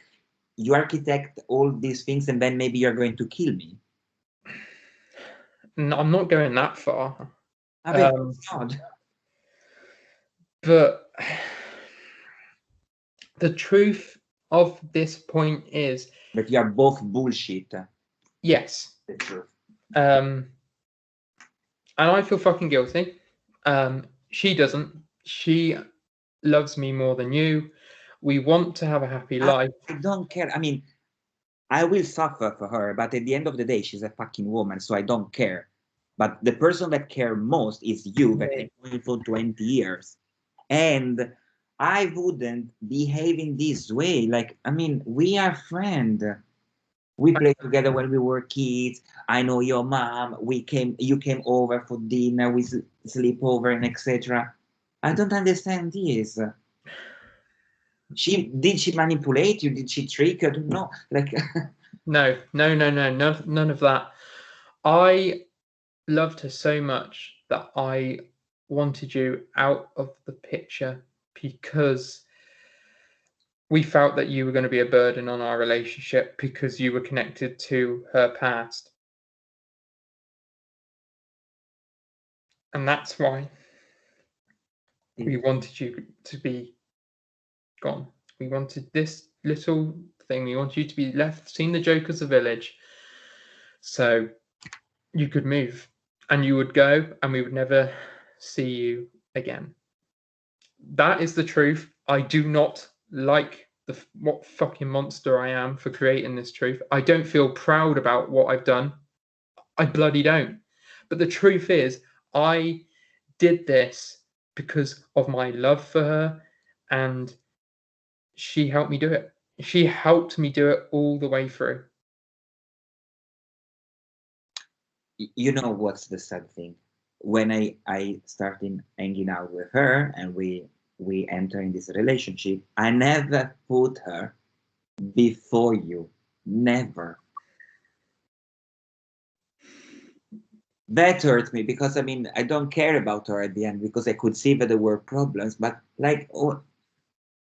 you architect all these things and then maybe you're going to kill me? No, I'm not going that far. God. But the truth of this point is that you are both bullshit. Yes. The truth. And I feel fucking guilty. She doesn't. She loves me more than you. We want to have a happy life. I don't care. I mean, I will suffer for her, but at the end of the day, she's a fucking woman, so I don't care. But the person that cares most is you, that I've known for 20 years. And I wouldn't behave in this way. Like, I mean, we are friends. We played together when we were kids. I know your mom. You came over for dinner. We sleep over and etc. I don't understand this. Did she manipulate you? Did she trick you? I don't know. Like No, none of that. I loved her so much that I wanted you out of the picture because we felt that you were going to be a burden on our relationship because you were connected to her past. And that's why we wanted you to be gone. We wanted this little thing. We wanted you to be left, seeing the joke as a village, so you could move and you would go and we would never see you again. That is the truth. I do not like what fucking monster I am for creating this truth. I don't feel proud about what I've done. I bloody don't. But the truth is, I did this because of my love for her, and she helped me do it. She helped me do it all the way through. You know what's the sad thing? When I started hanging out with her and we enter in this relationship, I never put her before you. Never. That hurt me because I mean I don't care about her at the end because I could see that there were problems, but like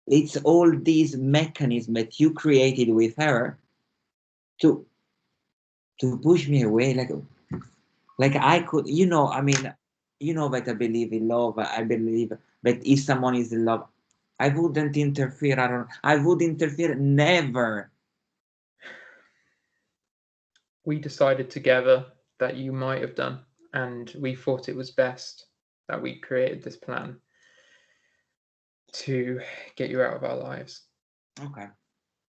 it's all these mechanisms that you created with her to push me away. Like I could, I mean, that I believe in love. I believe that if someone is in love, I wouldn't interfere. I would interfere never. We decided together that you might have done, and we thought it was best that we created this plan to get you out of our lives. Okay.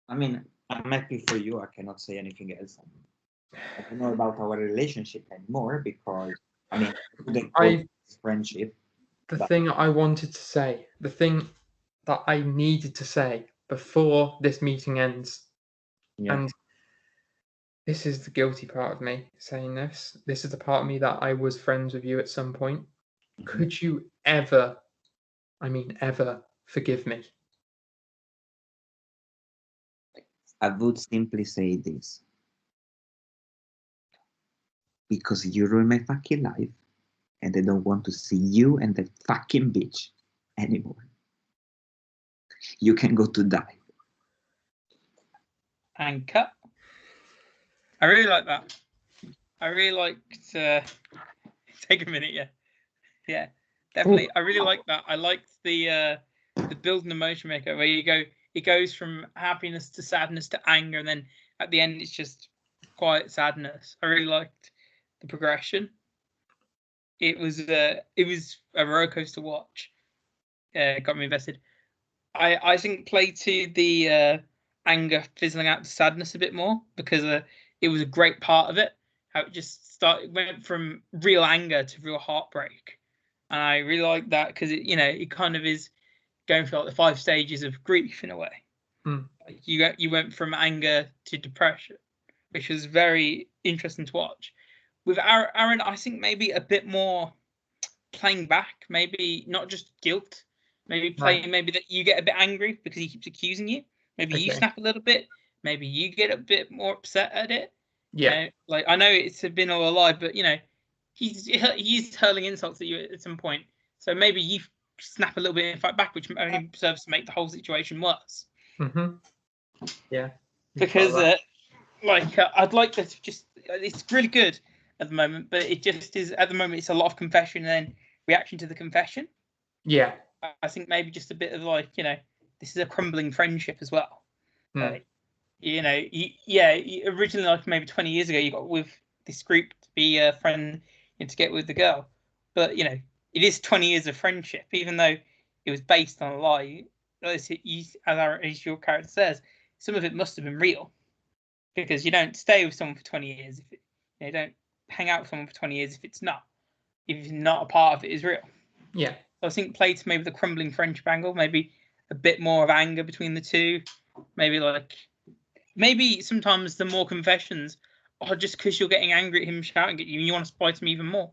I mean, I'm happy for you. I cannot say anything else. I don't know about our relationship anymore because, I mean, friendship. The thing I wanted to say, the thing that I needed to say before this meeting ends, and this is the guilty part of me saying this. This is the part of me that I was friends with you at some point. Mm-hmm. Could you ever, I mean, ever forgive me? I would simply say this. Because you ruined my fucking life and I don't want to see you and that fucking bitch anymore. You can go to die. And cut. I really like that. I really liked. Take a minute, yeah, definitely. Ooh. I really like that. I liked the building the motion maker where it goes from happiness to sadness to anger, and then at the end it's just quiet sadness. I really liked the progression. It was a roller coaster to watch. Got me invested. I think play to the anger fizzling out to sadness a bit more because it was a great part of it. How it just went from real anger to real heartbreak, and I really like that because it kind of is going through like the 5 stages of grief in a way. Like you went from anger to depression, which was very interesting to watch. With Aaron, I think maybe a bit more playing back, maybe not just guilt. Maybe playing, maybe that you get a bit angry because he keeps accusing you. Maybe you snap a little bit. Maybe you get a bit more upset at it. Yeah. Like I know it's been all a lie, but he's hurling insults at you at some point. So maybe you snap a little bit and fight back, which only serves to make the whole situation worse. Mm-hmm. Yeah. Because I'd like to just. It's really good at the moment, but it just is at the moment. It's a lot of confession and then reaction to the confession. Yeah. I think maybe just a bit of this is a crumbling friendship as well. Originally, like maybe 20 years ago, you got with this group to be a friend and to get with the girl. But, it is 20 years of friendship, even though it was based on a lie. As your character says, some of it must have been real. Because you don't stay with someone for 20 years. You don't hang out with someone for 20 years if it's not a part of it is real. Yeah. So I think play to maybe the crumbling friendship angle, maybe a bit more of anger between the two, maybe maybe sometimes the more confessions are just because you're getting angry at him shouting at you and you want to spite him even more.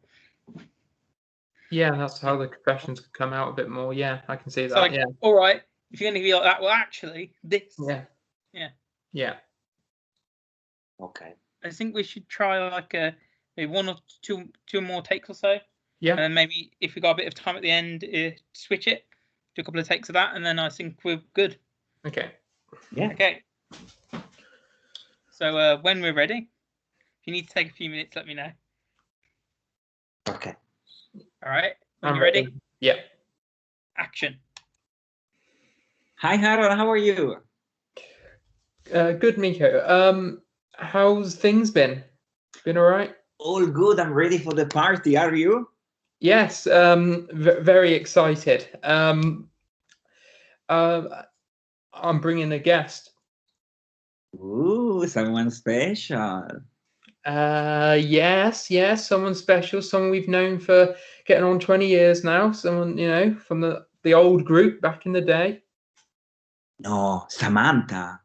Yeah, that's how the confessions could come out a bit more. Yeah, I can see that. Like, yeah. All right, if you're going to be like that, well, actually, this. Yeah. Yeah. Yeah. Okay. I think we should try like maybe one or two more takes or so. Yeah. And then maybe if we got a bit of time at the end, switch it, do a couple of takes of that, and then I think we're good. Okay. Yeah. Okay. So when we're ready, if you need to take a few minutes, let me know. Okay. All right. When I'm you're ready? Yeah. Action. Hi, Harold. How are you? Good, Miko. How's things been? Been all right? All good. I'm ready for the party. Are you? Yes. Very excited. I'm bringing a guest. Ooh, someone special. Yes, someone special, someone we've known for getting on 20 years now. Someone, from the old group back in the day. No, Samantha.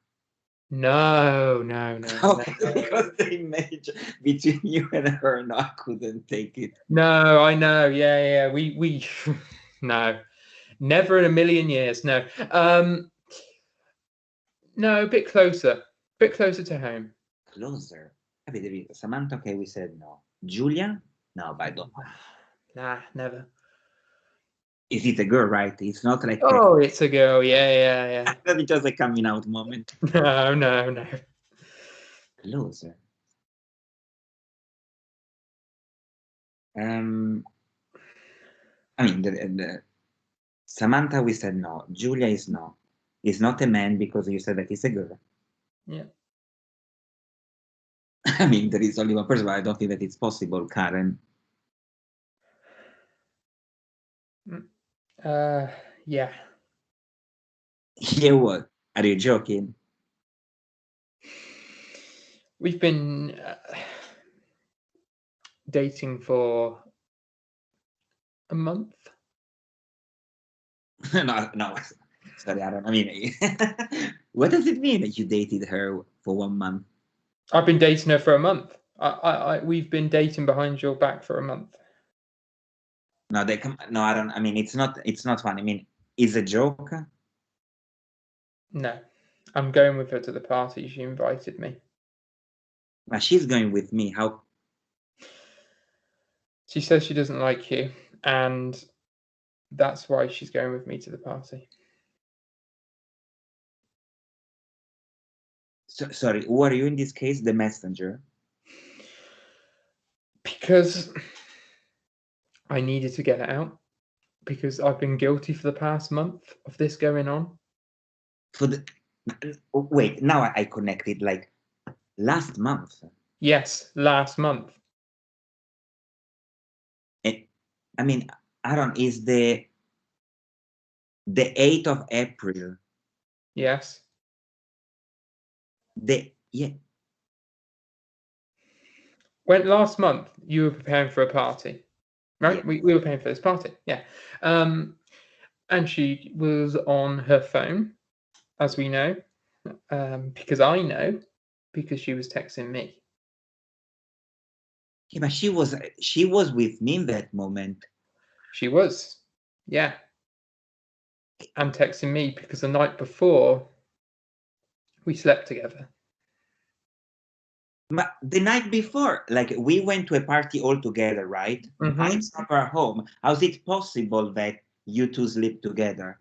No. Because the image between you and her, no, I couldn't take it. No, I know. Yeah. We no, never in a million years. No. No, a bit closer to home. Closer. Samantha, okay, we said no. Julia? No, but I don't know. Nah, never. Is it a girl, right? It's not like Oh, it's a girl. Yeah. it's just a coming out moment. No. Closer. I mean, the Samantha, we said no. Julia is no. It's not a man because you said that it's a girl. Yeah. I mean, there is only one person, but I don't think that it's possible, Karen. Yeah. Yeah, what? Are you joking? We've been dating for a month. No. Sorry, I mean, what does it mean that you dated her for 1 month? I've been dating her for a month. We've been dating behind your back for a month. No, no, I don't. I mean, it's not fun. I mean, it's a joke. No, I'm going with her to the party. She invited me. But she's going with me. How? She says she doesn't like you, and that's why she's going with me to the party. Sorry, who are you in this case? The messenger? Because I needed to get it out. Because I've been guilty for the past month of this going on. Wait, now I connected. Like last month. Yes, last month. I mean, Aaron, is the 8th of April. Yes. Yeah. When last month you were preparing for a party, right? Yeah. We were paying for this party, yeah. And she was on her phone, as we know, because I know, because she was texting me. Yeah, but she was with me in that moment. She was, yeah, and texting me because the night before we slept together. But the night before, like we went to a party all together, right? Mm-hmm. I slept at home. How's it possible that you two sleep together?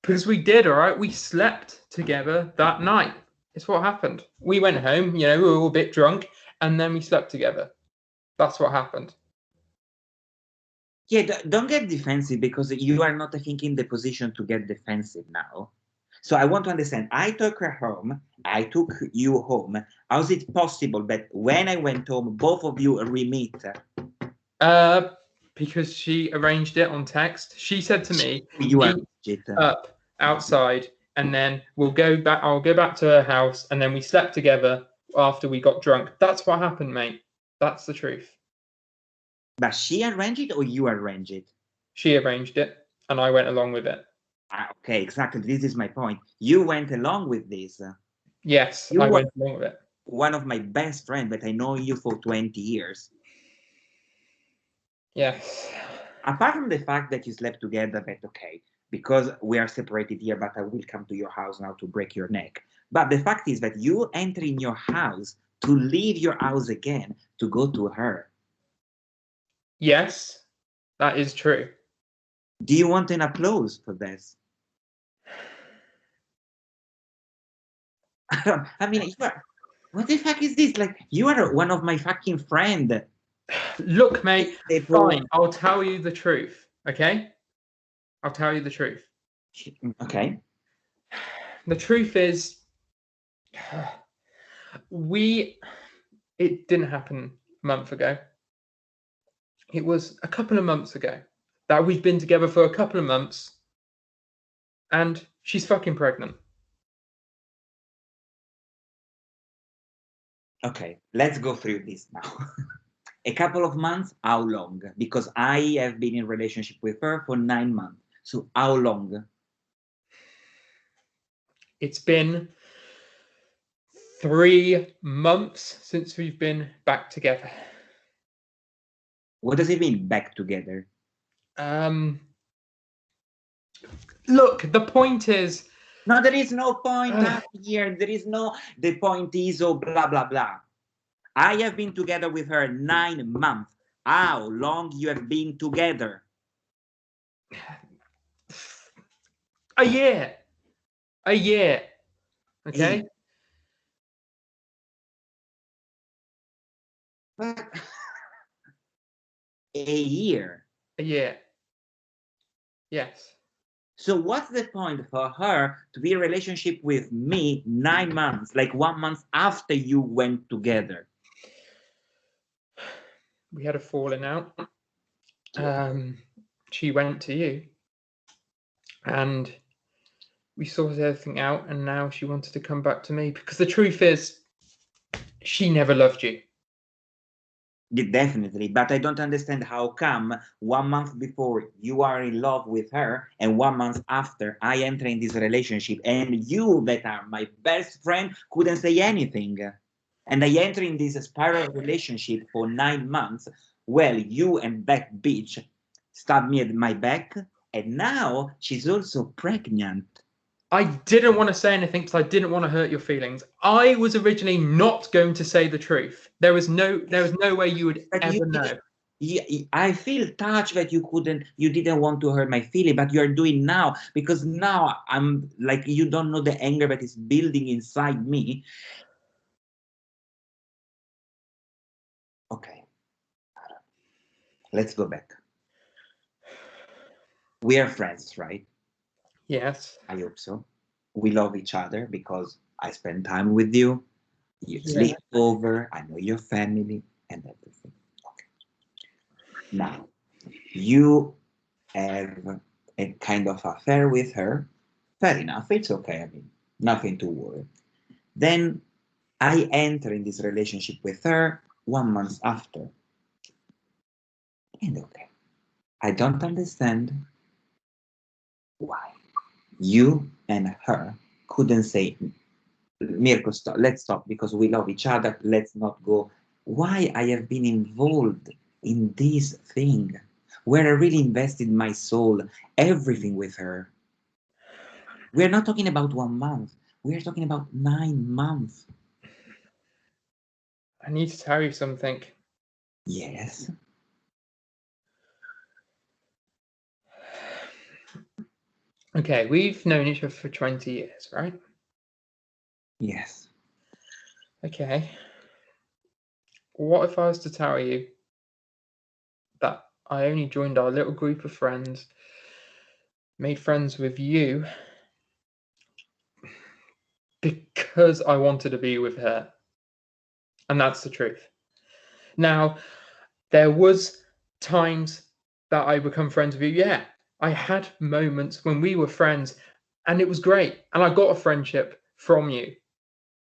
Because we did, all right. We slept together that night. It's what happened. We went home, we were all a bit drunk, and then we slept together. That's what happened. Yeah, don't get defensive because you are not, I think, in the position to get defensive now. So I want to understand. I took her home. I took you home. How's it possible that when I went home, both of you re-meet? Because she arranged it on text. She said to me, "You are up outside, and then we'll go back. I'll go back to her house, and then we slept together after we got drunk. That's what happened, mate. That's the truth." But she arranged it or you arranged it? She arranged it, and I went along with it. Okay, exactly. This is my point. You went along with this. Yes, You I were went along with it. one of my best friends, but I know you for 20 years. Yes. Apart from the fact that you slept together, but okay, because we are separated here, but I will come to your house now to break your neck. But the fact is that you enter in your house to leave your house again to go to her. Yes, that is true. Do you want an applause for this? I mean, what the fuck is this? Like, you are one of my fucking friend. Look, mate, fine. I'll tell you the truth, okay? I'll tell you the truth. Okay. The truth is, it didn't happen a month ago. It was a couple of months ago that we've been together for a couple of months, and she's fucking pregnant. Okay, let's go through this now. A couple of months, how long? Because I have been in relationship with her for 9 months. So how long? It's been 3 months since we've been back together. What does it mean, back together? Look, the point is... No, there is no point here. There is no, the point is, oh, blah, blah, blah. I have been together with her 9 months. How long you have been together? A year. A year. Okay? A year. A year. Yes. So what's the point for her to be in a relationship with me 9 months, like 1 month after you went together? We had a falling out. She went to you, and we sorted everything out, and now she wanted to come back to me, because the truth is, she never loved you. Definitely, but I don't understand how come 1 month before you are in love with her and 1 month after I enter in this relationship, and you that are my best friend couldn't say anything, and I enter in this spiral relationship for 9 months. Well, you and that bitch stabbed me at my back, and now she's also pregnant. I didn't want to say anything because I didn't want to hurt your feelings. I was originally not going to say the truth. There was no way you would ever know. I feel touched that you didn't want to hurt my feeling, but you're doing now, because now I'm like, you don't know the anger that is building inside me. Okay, let's go back. We are friends, right? Yes. I hope so. We love each other because I spend time with you. You sleep over. I know your family and everything. Okay. Now, you have a kind of affair with her. Fair enough. It's okay. I mean, nothing to worry. Then I enter in this relationship with her 1 month after. And okay, I don't understand why you and her couldn't say, Mirko, stop, let's stop, because we love each other, let's not go. Why I have been involved in this thing where I really invested my soul, everything with her. We're not talking about 1 month, we're talking about 9 months. I need to tell you something. Yes. Okay, we've known each other for 20 years, right? Yes. Okay. What if I was to tell you that I only joined our little group of friends, made friends with you, because I wanted to be with her? And that's the truth. Now, there was times that I become friends with you. Yeah, I had moments when we were friends, and it was great, and I got a friendship from you.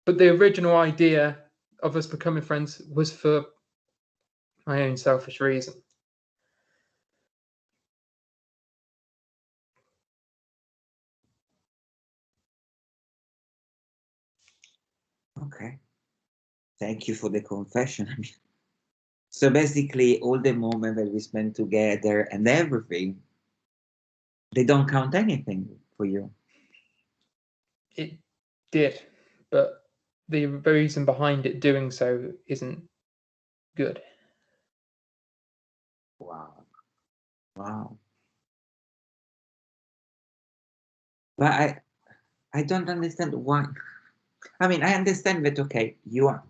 But the original idea of us becoming friends was for my own selfish reason. Okay. Thank you for the confession. I mean, so basically, all the moments that we spend together and everything, they don't count anything for you. It did, but the reason behind it doing so isn't good. Wow. Wow. But I don't understand why. I mean, I understand that, okay, you are,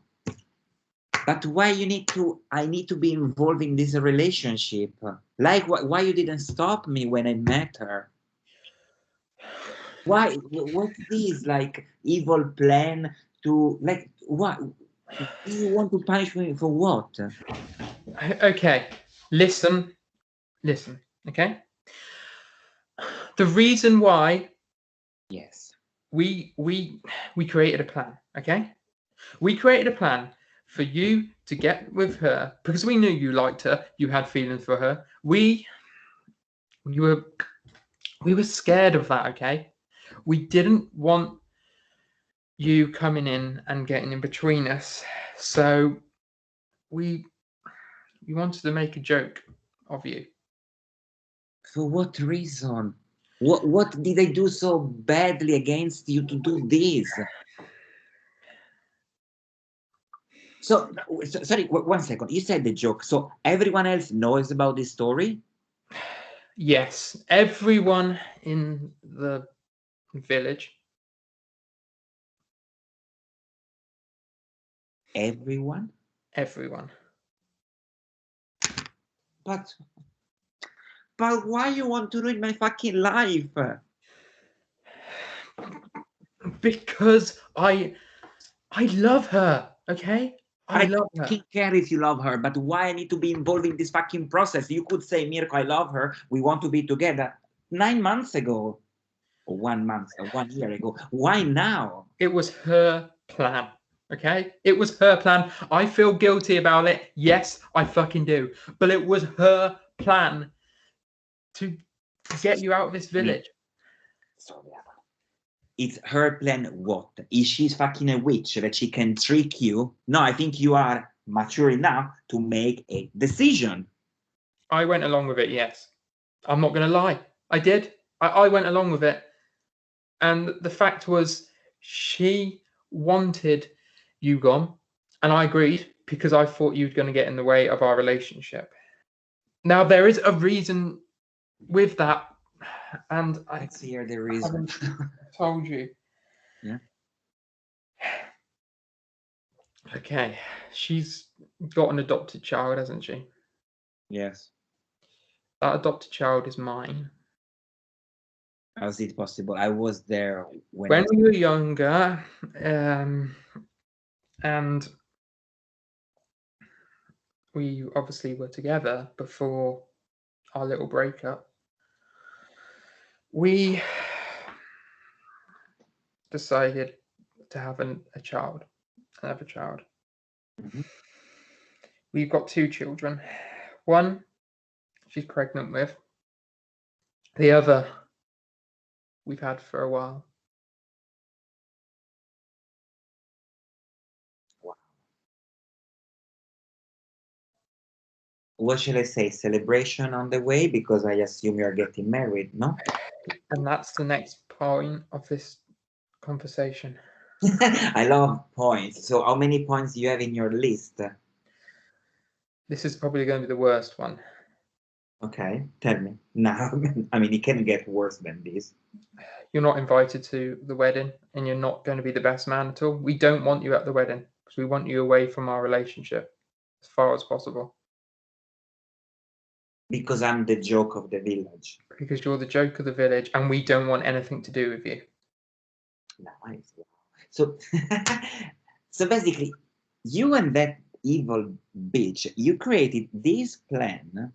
but why I need to be involved in this relationship? Like, why you didn't stop me when I met her? Why, what's this, like, evil plan to, like, what? Do you want to punish me for what? Okay, listen, okay? The reason why Yes. we created a plan, okay? We created a plan for you to get with her because we knew you liked her, you had feelings for her. We were scared of that, okay? We didn't want you coming in and getting in between us. So we wanted to make a joke of you. For what reason? What did I do so badly against you to do this? So, sorry, 1 second. You said the joke. So everyone else knows about this story? Yes, everyone in the village. Everyone? Everyone. But why you want to ruin my fucking life? Because I love her, okay? I love her. I don't care if you love her, but why I need to be involved in this fucking process? You could say, Mirko, I love her. We want to be together 9 months ago. Or 1 month, or 1 year ago. Why now? It was her plan, okay? It was her plan. I feel guilty about it. Yes, I fucking do. But it was her plan to get you out of this village. Sorry. It's her plan. What? Is she fucking a witch that she can trick you? No, I think you are mature enough to make a decision. I went along with it, yes. I'm not going to lie. I did. I went along with it. And the fact was, she wanted you gone. And I agreed because I thought you were going to get in the way of our relationship. Now, there is a reason with that. And Let's hear the reason. Told you. Yeah. Okay. She's got an adopted child, hasn't she? Yes. That adopted child is mine. How is it possible? I was there when we were younger, and we obviously were together before our little breakup. We decided to have a child, another child. Mhm. We've got 2 children. One, she's pregnant with. The other, we've had for a while. Wow. What shall I say? Celebration on the way? Because I assume you're getting married, no? And that's the next point of this conversation. I love points. So how many points do you have in your list? This is probably going to be the worst one. Okay, tell me. Now, I mean, it can get worse than this. You're not invited to the wedding and you're not going to be the best man at all. We don't want you at the wedding because we want you away from our relationship as far as possible. Because I'm the joke of the village. Because you're the joke of the village and we don't want anything to do with you. Nice. So, so basically, you and that evil bitch, you created this plan.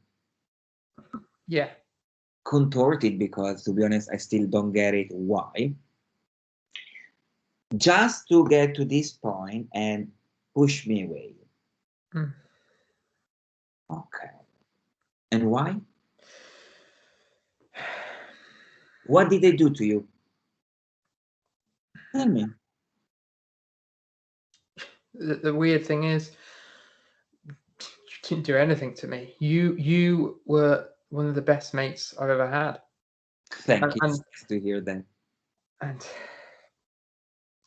Yeah. Contorted, because to be honest, I still don't get it why. Just to get to this point and push me away. Mm. Okay. And why? What did they do to you? Tell me. The weird thing is, you didn't do anything to me. You were one of the best mates I've ever had. Thank you. It's nice to hear that. And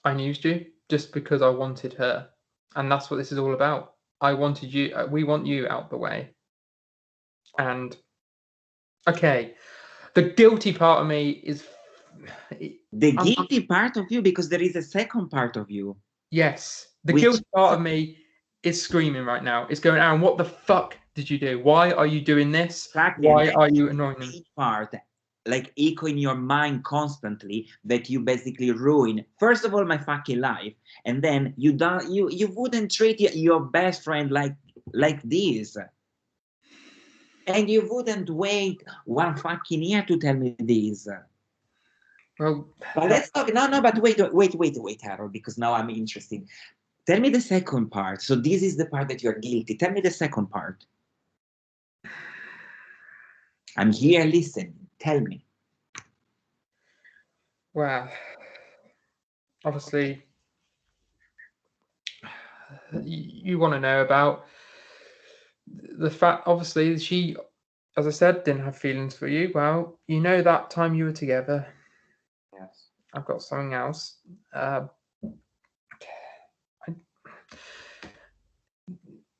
I used you just because I wanted her. And that's what this is all about. I wanted you. We want you out the way. And okay, the guilty part of me is the guilty part of you, because there is a second part of you. Yes, the guilty part of me is screaming right now. It's going, Aaron, what the fuck did you do? Why are you doing this? Exactly. Why are you annoying me? Part, like echo in your mind constantly, that you basically ruin, first of all, my fucking life, and then you wouldn't treat your best friend like this, and you wouldn't wait 1 fucking year to tell me this. Well, but let's talk. No, but wait, Harold, because now I'm interested. Tell me the second part. So this is the part that you're guilty. Tell me the second part. I'm here listening. Tell me. Well, obviously, you want to know about the fact, obviously, she, as I said, didn't have feelings for you. Well, you know that time you were together. Yes. I've got something else. That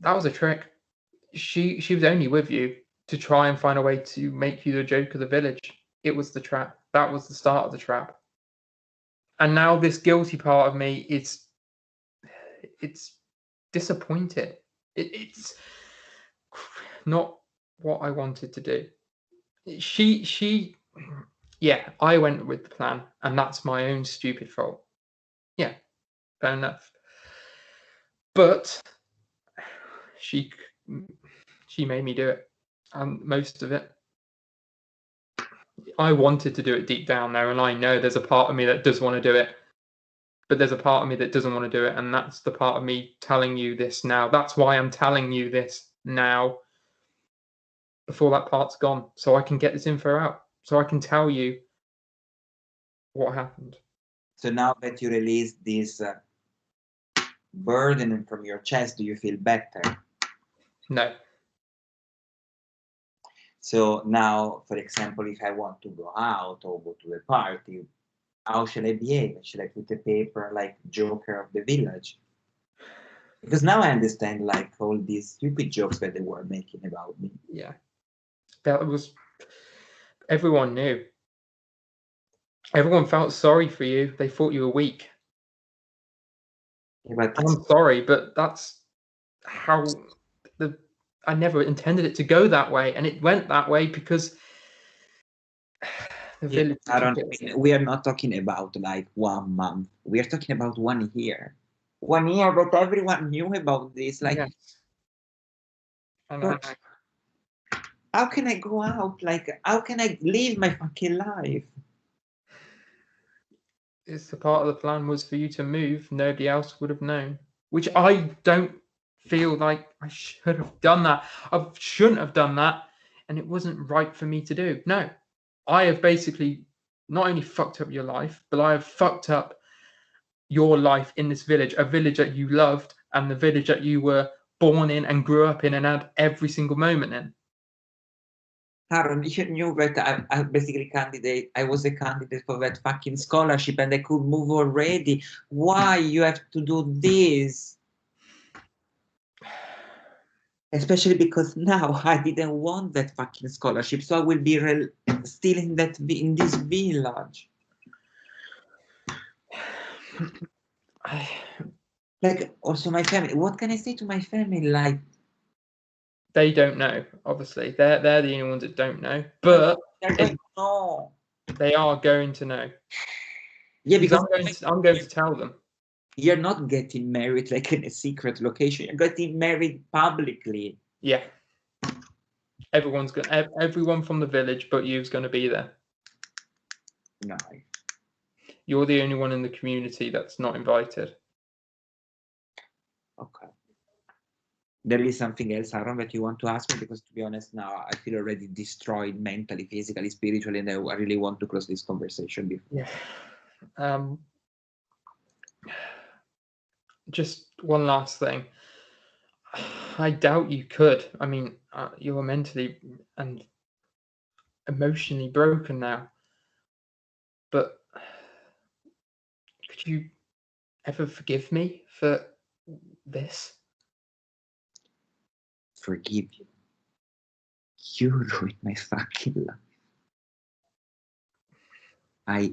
was a trick. She was only with you to try and find a way to make you the joke of the village. It was the trap. That was the start of the trap. And now this guilty part of me it's disappointed. It's not what I wanted to do. Yeah, I went with the plan, and that's my own stupid fault. Yeah, fair enough. But she made me do it, and most of it. I wanted to do it deep down there, and I know there's a part of me that does want to do it, but there's a part of me that doesn't want to do it, and that's the part of me telling you this now. That's why I'm telling you this now, before that part's gone, so I can get this info out, so I can tell you what happened. So now that you release this burden from your chest, do you feel better? No. So now, for example, if I want to go out or go to a party, how shall I behave? Should I put a paper like Joker of the Village? Because now I understand like all these stupid jokes that they were making about me. Yeah. That was... Everyone knew. Everyone felt sorry for you. They thought you were weak. Yeah, but I'm sorry, but that's how I never intended it to go that way, and it went that way because the village. We are not talking about like 1 month. We are talking about 1 year. 1 year, but everyone knew about this. Like, yes. I know. How can I go out? Like, how can I live my fucking life? It's the part of the plan was for you to move. Nobody else would have known, which I don't feel like I should have done that. I shouldn't have done that, and it wasn't right for me to do. No, I have basically not only fucked up your life, but I have fucked up your life in this village, a village that you loved, and the village that you were born in and grew up in and had every single moment in. Aaron, you knew that I basically I was a candidate for that fucking scholarship and I could move already. Why you have to do this? Especially because now I didn't want that fucking scholarship, so I will be still in this village. Like, also my family. What can I say to my family? Like, they don't know. Obviously, they're the only ones that don't know. But they are going to know. Yeah, because I'm going to tell them. You're not getting married like in a secret location. You're getting married publicly. Yeah. Everyone from the village but you's going to be there. No. You're the only one in the community that's not invited. Okay. There is something else, Aaron, that you want to ask me? Because to be honest, now I feel already destroyed mentally, physically, spiritually, and I really want to close this conversation before. Yeah. just one last thing. I doubt you could. I mean, you're mentally and emotionally broken now. But could you ever forgive me for this? Forgive you. You ruined my fucking life.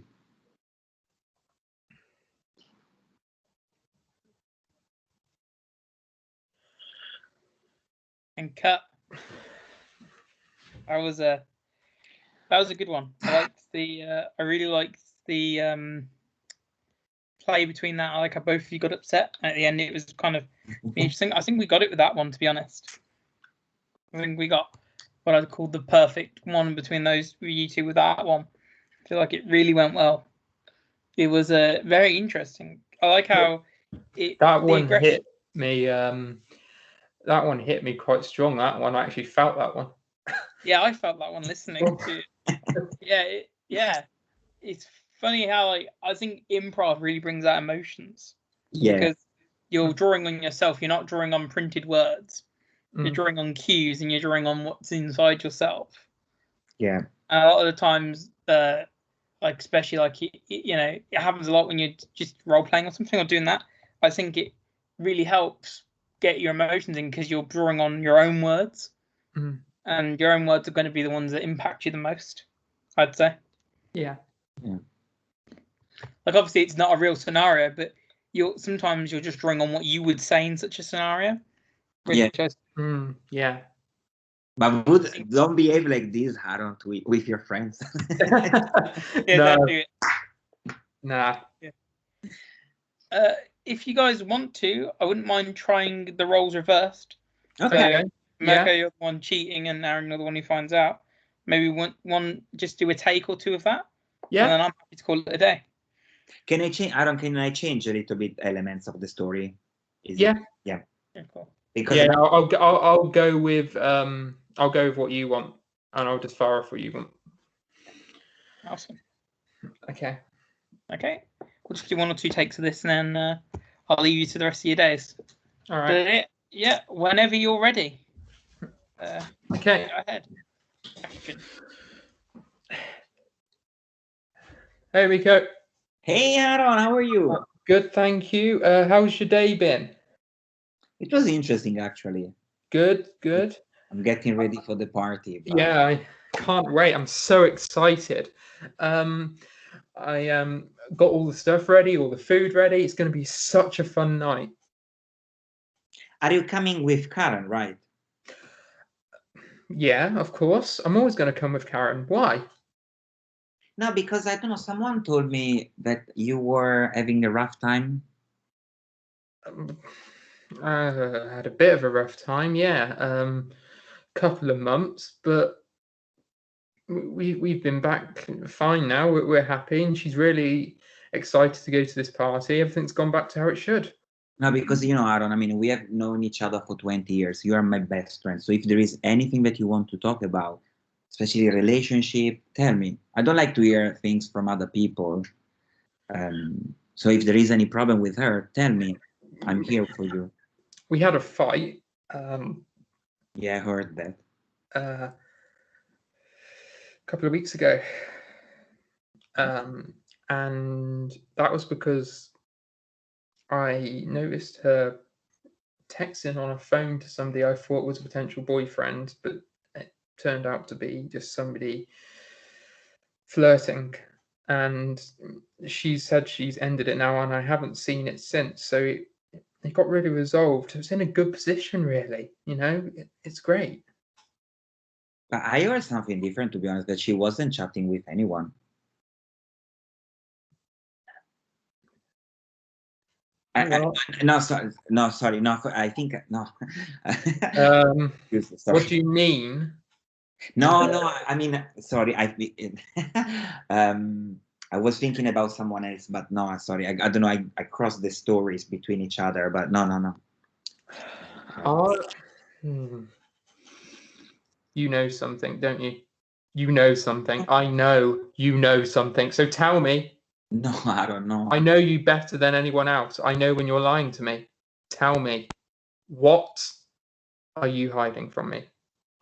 And cut. That was a good one. I really liked the play between that. I like how both of you got upset at the end. It was kind of interesting. I think we got it with that one, to be honest. I think we got what I'd call the perfect one between those you two with that one. I feel like it really went well. It was very interesting. I like how that one hit me. That one hit me quite strong. That one, I actually felt that one. Yeah, I felt that one listening to it. Yeah, it's funny how I think improv really brings out emotions. Yeah. Because you're drawing on yourself. You're not drawing on printed words. You're drawing on cues and you're drawing on what's inside yourself. Yeah. And a lot of the times, especially it happens a lot when you're just role playing or something or doing that. I think it really helps get your emotions in because you're drawing on your own words, and your own words are going to be the ones that impact you the most, I'd say. Yeah. Like obviously it's not a real scenario, but sometimes you're just drawing on what you would say in such a scenario. Yeah. Yeah. But don't behave like this, Aaron, with your friends. Don't do it. Nah. Yeah. If you guys want to, I wouldn't mind trying the roles reversed. Okay. So, Mirko, you're the one cheating, and Aaron, you're the one who finds out. Maybe one just do a take or two of that. Yeah. And then I'm happy to call it a day. Can I change, Aaron? Can I change a little bit elements of the story? Yeah. Cool. Because I'll go with what you want, and I'll just fire off what you want. Awesome. Okay. We'll just do one or two takes of this, and then I'll leave you to the rest of your days. All right. Yeah. Whenever you're ready. Okay. Go ahead. Action. Hey, Rico. Hey, Aaron. How are you? Good, thank you. How's your day been? It was interesting, actually. Good. I'm getting ready for the party. But... Yeah, I can't wait. I'm so excited. I got all the stuff ready, all the food ready. It's going to be such a fun night. Are you coming with Karen, right? Yeah, of course. I'm always going to come with Karen. Why? No, because I don't know. Someone told me that you were having a rough time. I had a bit of a rough time, yeah. Couple of months, but we've been back fine now. We're happy, and she's really excited to go to this party. Everything's gone back to how it should. No, because Aaron, I mean, we have known each other for 20 years. You are my best friend. So if there is anything that you want to talk about, especially relationship, tell me. I don't like to hear things from other people. So if there is any problem with her, tell me. I'm here for you. We had a fight. Yeah, I heard that. A couple of weeks ago. And that was because I noticed her texting on a phone to somebody I thought was a potential boyfriend, but it turned out to be just somebody flirting. And she said she's ended it now, and I haven't seen it since. So it got really resolved. It was in a good position, really. It's great. But I heard something different, to be honest, that she wasn't chatting with anyone. Sorry. I think no. What do you mean? No. I mean, sorry. I was thinking about someone else, but no. Sorry. I don't know. I crossed the stories between each other, but no. You know something, don't you? You know something. I know you know something. So tell me. No, I don't know. I know you better than anyone else. I know when you're lying to me. Tell me, what are you hiding from me?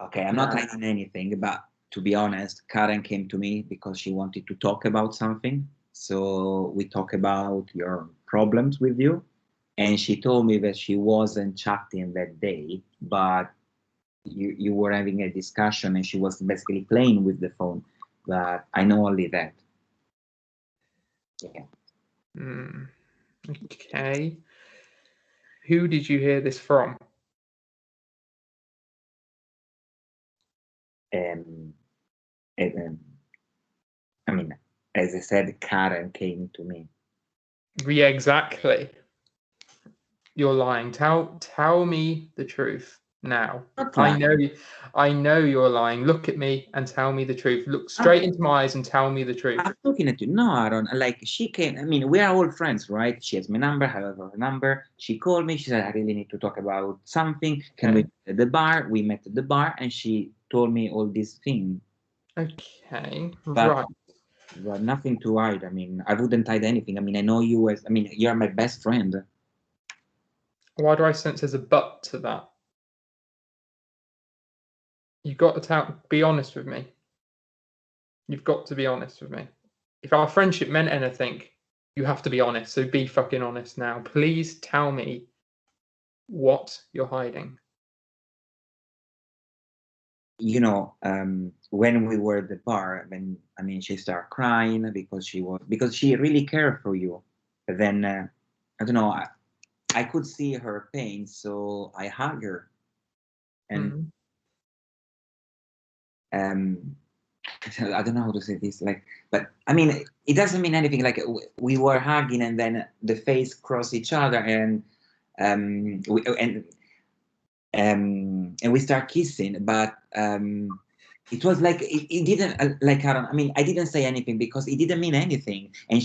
Okay, I'm not hiding anything, but to be honest, Karen came to me because she wanted to talk about something. So we talk about your problems with you. And she told me that she wasn't chatting that day, but you were having a discussion and she was basically playing with the phone. But I know only that. Yeah. Okay. Who did you hear this from? I mean, as I said, Karen came to me. Yeah, exactly. You're lying. Tell me the truth now. I know you're lying. Look at me and tell me the truth. Look straight into my eyes and tell me the truth. I'm looking at you. No, I don't. Like, she came. I mean, we are all friends, right? She has my number. I have her number. She called me. She said, I really need to talk about something. Can we meet at the bar? We met at the bar, and she told me all these things. Okay, but, right. But nothing to hide. I mean, I wouldn't hide anything. I mean, I know you as. I mean, you're my best friend. Why do I sense there's a but to that? You've got to be honest with me. You've got to be honest with me. If our friendship meant anything, you have to be honest. So be fucking honest now. Please tell me what you're hiding. You know, when we were at the bar, she started crying because she really cared for you. But then, I don't know, I could see her pain, so I hugged her. And I don't know how to say this, but I mean, it doesn't mean anything. Like, we were hugging, and then the face crossed each other, and we start kissing, but it was like it didn't like I didn't say anything because it didn't mean anything, and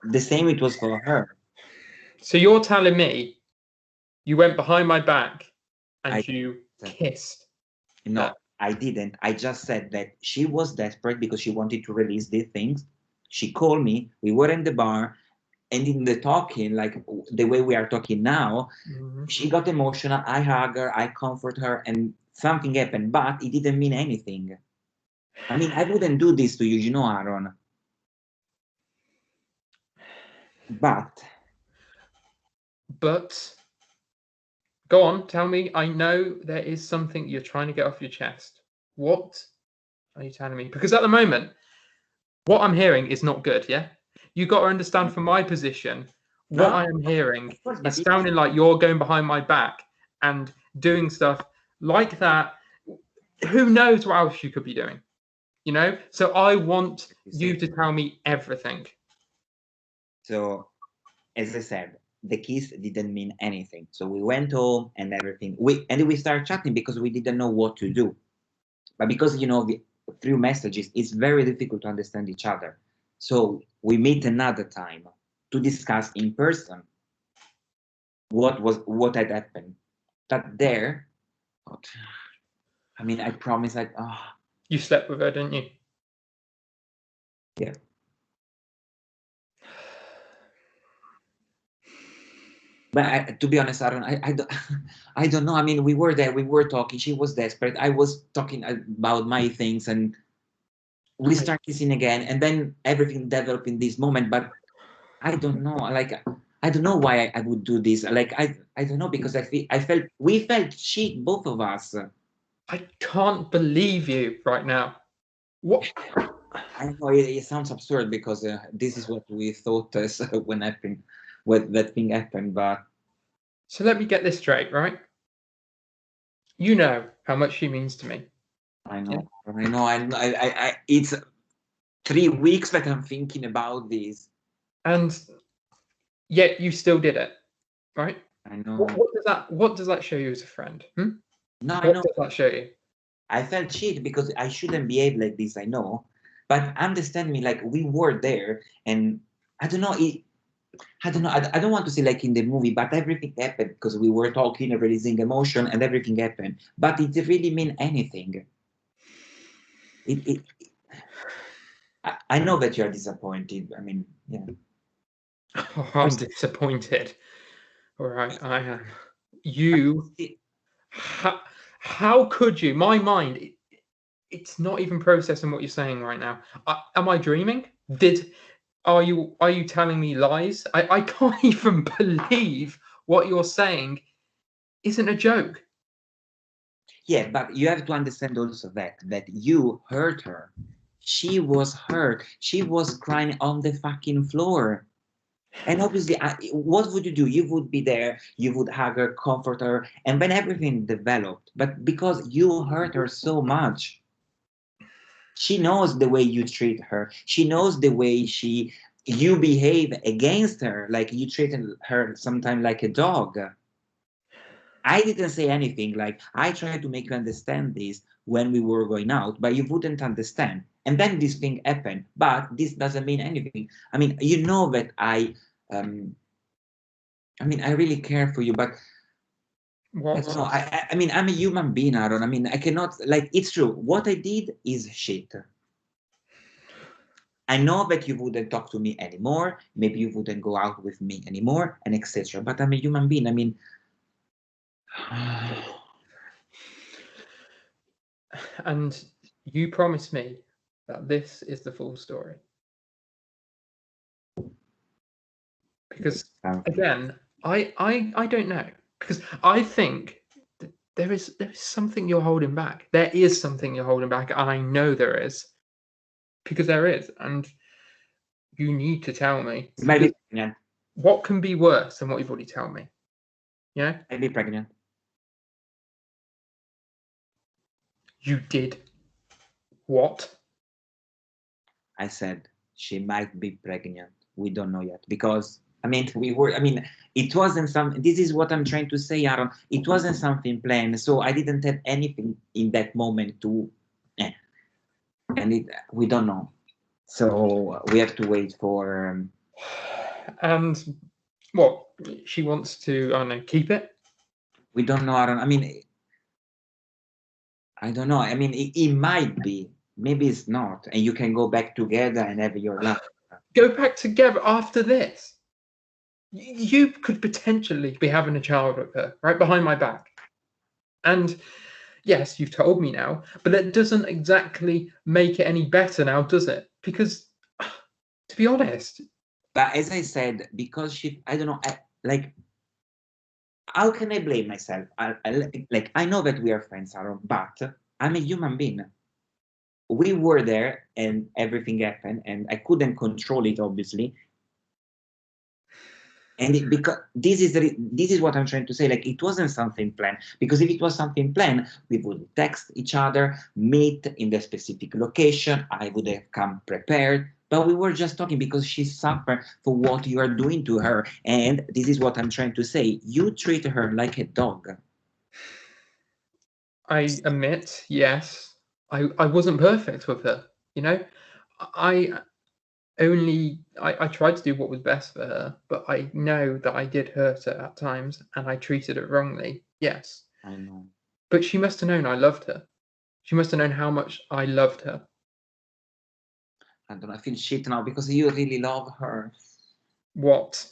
the same it was for her. So you're telling me you went behind my back and you kissed? No, I didn't. I just said that she was desperate because she wanted to release these things. She called me. We were in the bar, and in the talking, like the way we are talking now, she got emotional. I hug her, I comfort her, and something happened, but it didn't mean anything. I mean, I wouldn't do this to you, you know, Aaron. But go on, tell me. I know there is something you're trying to get off your chest. What are you telling me? Because at the moment, what I'm hearing is not good, yeah? You got to understand from my position, what I am hearing is sounding like you're going behind my back and doing stuff like that. Who knows what else you could be doing, you know? So I want you to tell me everything. So, as I said, the kiss didn't mean anything. So we went home and everything. We started chatting because we didn't know what to do. But because, you know, through messages, it's very difficult to understand each other. So we meet another time to discuss in person what had happened. But there, I mean, I promise, you slept with her, didn't you? Yeah. But to be honest, Aaron, I don't know. I mean, we were there, we were talking. She was desperate. I was talking about my things, and we start kissing again. And then everything developed in this moment. But I don't know. Like, I don't know why I would do this. Like, I don't know, because we felt shit, both of us. I can't believe you right now. What? I know it sounds absurd because this is what we thought when that thing happened. But so let me get this straight, right? You know how much she means to me. I know, I it's 3 weeks that I'm thinking about this, and yet you still did it, right? I know. What does that show you as a friend? No, what I know. does that show you? I felt shit because I shouldn't behave like this. I know, but understand me. Like, we were there, and I don't know. I don't know. I don't want to say like in the movie, but everything happened because we were talking, releasing emotion, and everything happened. But it really mean anything. It I know that you're disappointed. I mean, yeah. Oh, I'm disappointed. All right, I am. You. How could you? My mind, it's not even processing what you're saying right now. Am I dreaming? Are you telling me lies? I can't even believe what you're saying isn't a joke. Yeah, but you have to understand also that you hurt her. She was hurt. She was crying on the fucking floor. And obviously, what would you do? You would be there, you would hug her, comfort her, and then everything developed. But because you hurt her so much, she knows the way you treat her. She knows the way you behave against her, like you treated her sometimes like a dog. I didn't say anything. Like I tried to make you understand this when we were going out, but you wouldn't understand. And then this thing happened. But this doesn't mean anything. I mean, you know that I mean, I really care for you, but I don't know. I mean, I'm a human being, Aaron. I mean, I cannot, like, it's true. What I did is shit. I know that you wouldn't talk to me anymore. Maybe you wouldn't go out with me anymore, and etc. But I'm a human being. I mean, and you promised me that this is the full story. Because again, I don't know. Because I think there is something you're holding back. There is something you're holding back, and I know there is. Because there is, and you need to tell me. maybe pregnant. What can be worse than what you've already told me? Yeah? Maybe pregnant. You did what? I said she might be pregnant. We don't know yet because I mean it wasn't something. This is what I'm trying to say, Aaron. It wasn't something planned, so I didn't have anything in that moment to, and we don't know. So we have to wait for. And what she wants to, I don't know, keep it. We don't know, Aaron. I mean, I don't know. I mean, it might be. Maybe it's not, and you can go back together and have your life. Go back together after this. You could potentially be having a child with her right behind my back. And yes, you've told me now, but that doesn't exactly make it any better now, does it? Because, to be honest. But as I said, because I don't know, like, how can I blame myself? I know that we are friends, Aaron, but I'm a human being. We were there and everything happened, and I couldn't control it, obviously. And because this is what I'm trying to say. Like, it wasn't something planned. Because if it was something planned, we would text each other, meet in the specific location. I would have come prepared. But we were just talking because she suffered for what you are doing to her. And this is what I'm trying to say. You treat her like a dog. I admit, yes, I wasn't perfect with her. You know, I tried to do what was best for her, but I know that I did hurt her at times and I treated her wrongly. Yes. I know. But she must have known I loved her. She must have known how much I loved her. I don't know, I feel shit now because you really love her. What?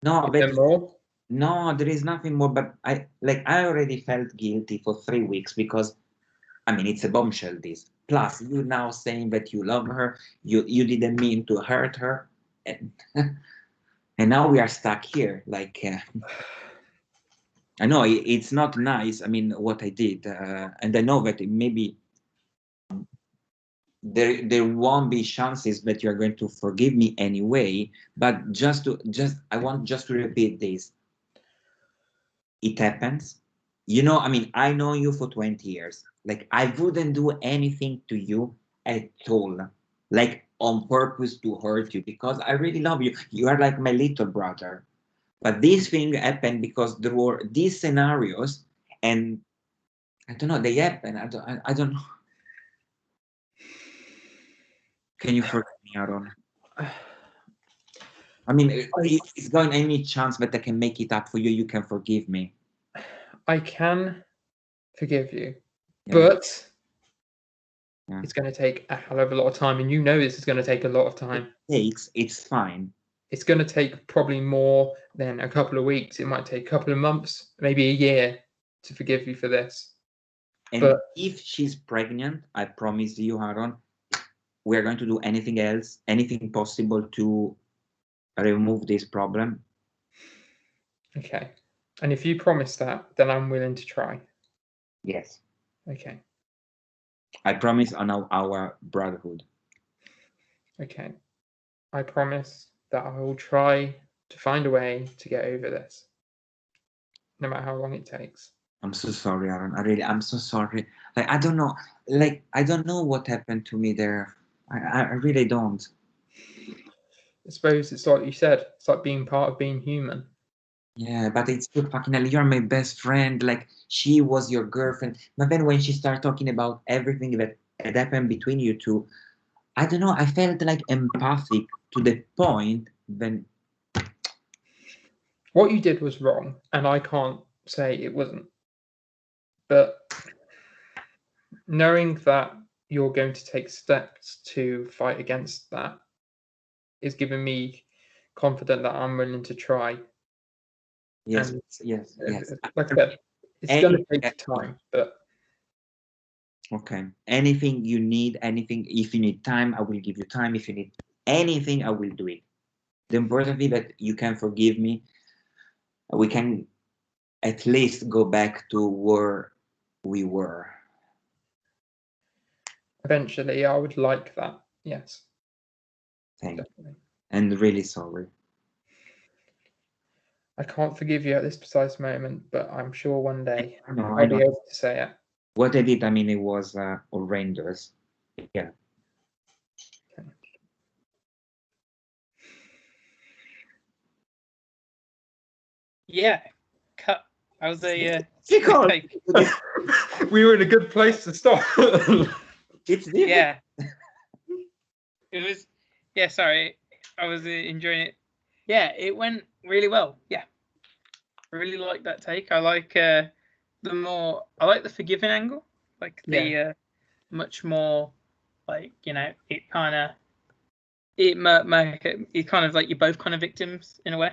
No, but more? No, there is nothing more, but I already felt guilty for 3 weeks because I mean it's a bombshell this. Plus you now saying that you love her, you didn't mean to hurt her, and, and now we are stuck here. Like I know it's not nice. I mean what I did, and I know that maybe there won't be chances that you're going to forgive me anyway. But I want just to repeat this. It happens. You know, I mean, I know you for 20 years. Like, I wouldn't do anything to you at all. Like, on purpose to hurt you because I really love you. You are like my little brother. But this thing happened because there were these scenarios and I don't know, they happen. I don't know. Can you forgive me, Aaron? I mean, is there any chance that I can make it up for you? You can forgive me. I can forgive you, Yeah. but it's going to take a hell of a lot of time, and you know this is going to take a lot of time. It's fine. It's going to take probably more than a couple of weeks. It might take a couple of months, maybe a year, to forgive you for this. And But if she's pregnant, I promise you, Aaron, we're going to do anything else, anything possible to remove this problem. okay. And if you promise that, then I'm willing to try. Yes. Okay. I promise on our brotherhood. Okay. I promise that I will try to find a way to get over this, no matter how long it takes. I'm so sorry, Aaron. I'm so sorry. Like, I don't know. Like, I don't know what happened to me there. I really don't. I suppose it's like you said, it's like being part of being human. Yeah, but it's still fucking hell. You're my best friend. Like, she was your girlfriend. But then when she started talking about everything that had happened between you two, I don't know. I felt like empathic to the point when. What you did was wrong, and I can't say it wasn't. But knowing that you're going to take steps to fight against that is giving me confident that I'm willing to try. Yes, And yes. like I said, it's going to take time, but okay. Anything you need, anything, if you need time, I will give you time. If you need anything, I will do it. The important thing that you can forgive me, we can at least go back to where we were. eventually I would like that. Yes. Thank you. Definitely. And really sorry. I can't forgive you at this precise moment, but I'm sure one day I know. I'll be able to say it. What I did, I mean, it was horrendous. Yeah. Okay. Yeah, cut. I was a We were in a good place to stop. It's yeah. It was. Yeah, sorry. I was enjoying it. Yeah, it went really well. Yeah, I really like that take. I like the forgiving angle, like the much more like it kind of it kind of like you're both kind of victims in a way,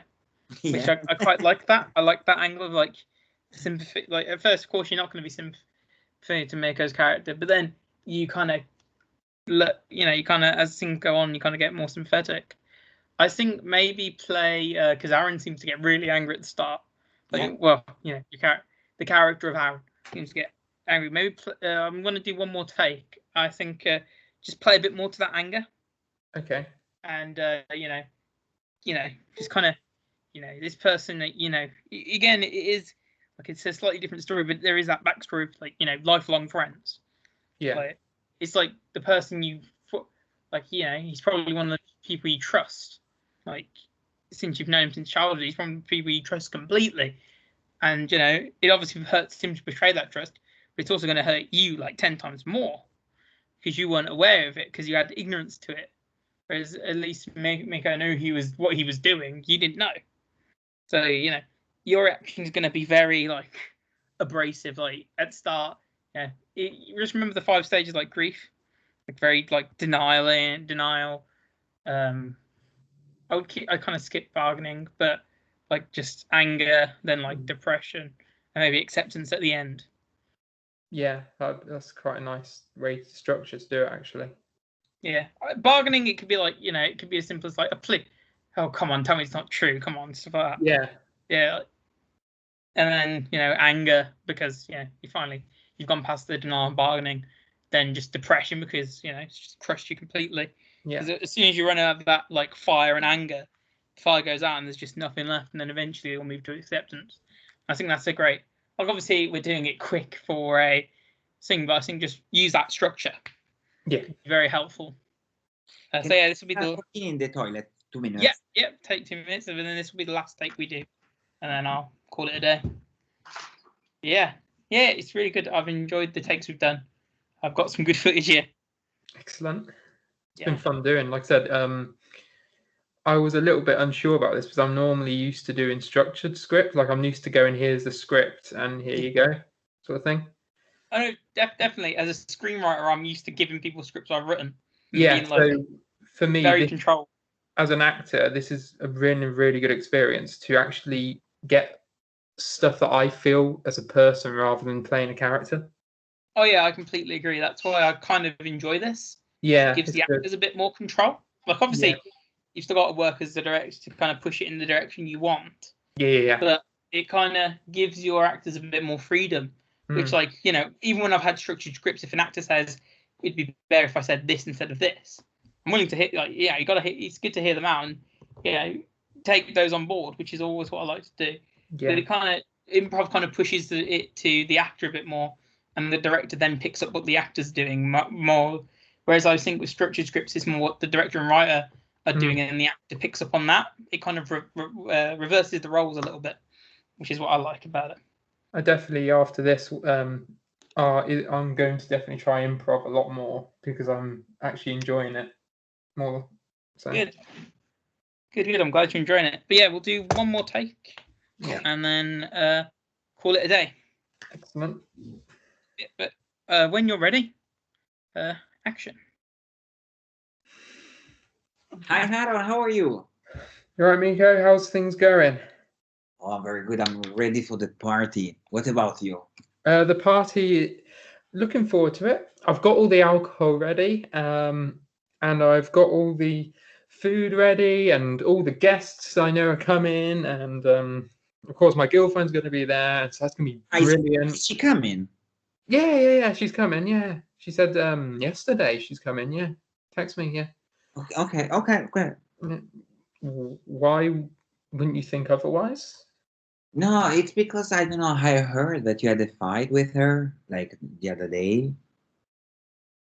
which yeah. I quite like that. I like that angle of like sympathy. Like at first, of course, you're not going to be sympathetic to Mako's character, but then you kind of as things go on, you kind of get more sympathetic. I think maybe play because Aaron seems to get really angry at the start. Like, Yeah. well, the character of Aaron seems to get angry. Maybe I'm going to do one more take. I think just play a bit more to that anger. Okay. And just kind of this person that again it is like it's a slightly different story, but there is that backstory of like lifelong friends. Yeah. Like, it's like the person he's probably one of the people you trust. Like, since you've known him since childhood, he's one of the people you trust completely. And it obviously hurts him to betray that trust, but it's also going to hurt you like 10 times more because you weren't aware of it because you had ignorance to it. Whereas at least Miko knew what he was doing. You didn't know. So your reaction is going to be very like abrasive. Like at the start, you just remember the 5 stages like grief, like very like denial. I kind of skip bargaining, but like just anger, then like depression, and maybe acceptance at the end. Yeah, that's quite a nice way to structure to do it, actually. Yeah, bargaining, it could be like it could be as simple as like a plea. Oh, come on, tell me it's not true. Come on, stuff like that. Yeah. Yeah. And then anger because you've gone past the denial and bargaining. Then just depression because it's just crushed you completely. Yeah. As soon as you run out of that like fire and anger, the fire goes out and there's just nothing left. And then eventually it'll move to acceptance. I think that's a great. Like obviously we're doing it quick for a thing, but I think just use that structure. Yeah. Very helpful. So this will be the in the toilet. 2 minutes. Yeah. Take 2 minutes, and then this will be the last take we do, and then I'll call it a day. Yeah, it's really good. I've enjoyed the takes we've done. I've got some good footage here. Excellent. It's been fun doing. Like I said, I was a little bit unsure about this because I'm normally used to doing structured script. Like I'm used to going, here's the script, and here you go, sort of thing. I know, definitely. As a screenwriter, I'm used to giving people scripts I've written. And Yeah, being, like, so for me, very controlled. As an actor, this is a really, really good experience to actually get stuff that I feel as a person rather than playing a character. Oh yeah, I completely agree. That's why I kind of enjoy this. Yeah, It gives the it's good. actors a bit more control. Like, obviously, Yeah. you've still got to work as the director to kind of push it in the direction you want. Yeah. But it kind of gives your actors a bit more freedom. Which, like, you know, even when I've had structured scripts, if an actor says it'd be better if I said this instead of this, I'm willing to hit. Like, yeah, you got to hit. It's good to hear them out and, you know, take those on board, which is always what I like to do. Yeah. But it kind of improv kind of pushes it to the actor a bit more, and the director then picks up what the actor's doing more. Whereas I think with structured scripts, it's more what the director and writer are doing, and the actor picks up on that. It kind of reverses the roles a little bit, which is what I like about it. I definitely, after this, I'm going to definitely try improv a lot more because I'm actually enjoying it more. So Good. I'm glad you're enjoying it. But yeah, we'll do one more take, and then call it a day. Excellent. Yeah, but when you're ready, action. Hi, Harold. How are you? You all right, Miko? How's things going? Oh, very good. I'm ready for the party. What about you? The party, looking forward to it. I've got all the alcohol ready, and I've got all the food ready, and all the guests I know are coming, and of course my girlfriend's going to be there, so that's going to be brilliant. Is she coming? Yeah. She's coming. Yeah, she said yesterday she's coming. Yeah, text me. Yeah. Okay. Why wouldn't you think otherwise? No, it's because I don't know. I heard that you had a fight with her like the other day.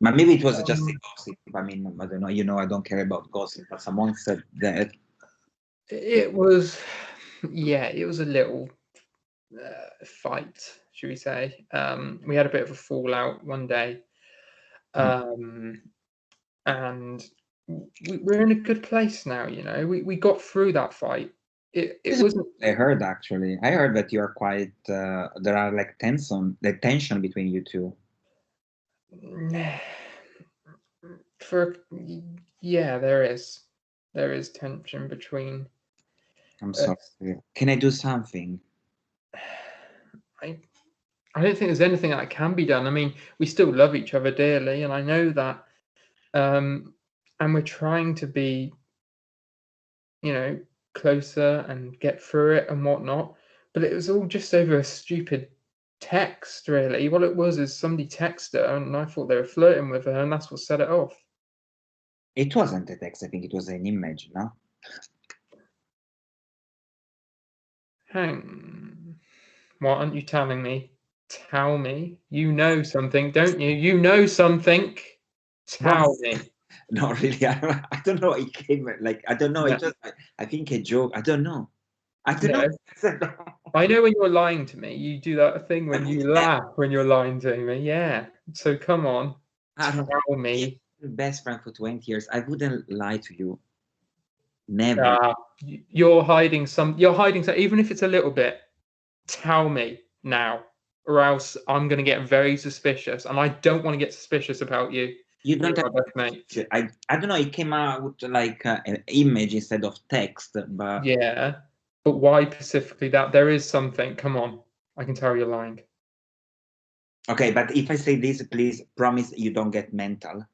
But maybe it was just a gossip. I mean, I don't know. You know, I don't care about gossip, but someone said that. It was, yeah, it was a little fight, should we say. We had a bit of a fallout one day, and we're in a good place now. You know, we got through that fight. It wasn't. I heard actually. I heard that you are quite. There are like tension between you two. Yeah, there is tension between. I'm sorry. Can I do something? I don't think there's anything that can be done. I mean, we still love each other dearly, and I know that. And we're trying to be, you know, closer and get through it and whatnot. But it was all just over a stupid text, really. What it was is somebody texted her, and I thought they were flirting with her, and that's what set it off. It wasn't a text. I think it was an image, no? Why aren't you telling me? Tell me. You know something, don't you? You know something. Tell me. No, really, I don't know. It came like I don't know. Yeah. It just I think a joke. I don't know. I don't know. I know when you're lying to me, you do that thing when you laugh when you're lying to me. Yeah. So come on, tell me. Best friend for 20 years. I wouldn't lie to you. Never. You're hiding some. You're hiding some. Even if it's a little bit. Tell me now, or else I'm going to get very suspicious, and I don't want to get suspicious about you. You don't have mate. I don't know. It came out with like an image instead of text, but yeah. But why specifically that? There is something. Come on, I can tell you're lying. Okay, but if I say this, please promise you don't get mental.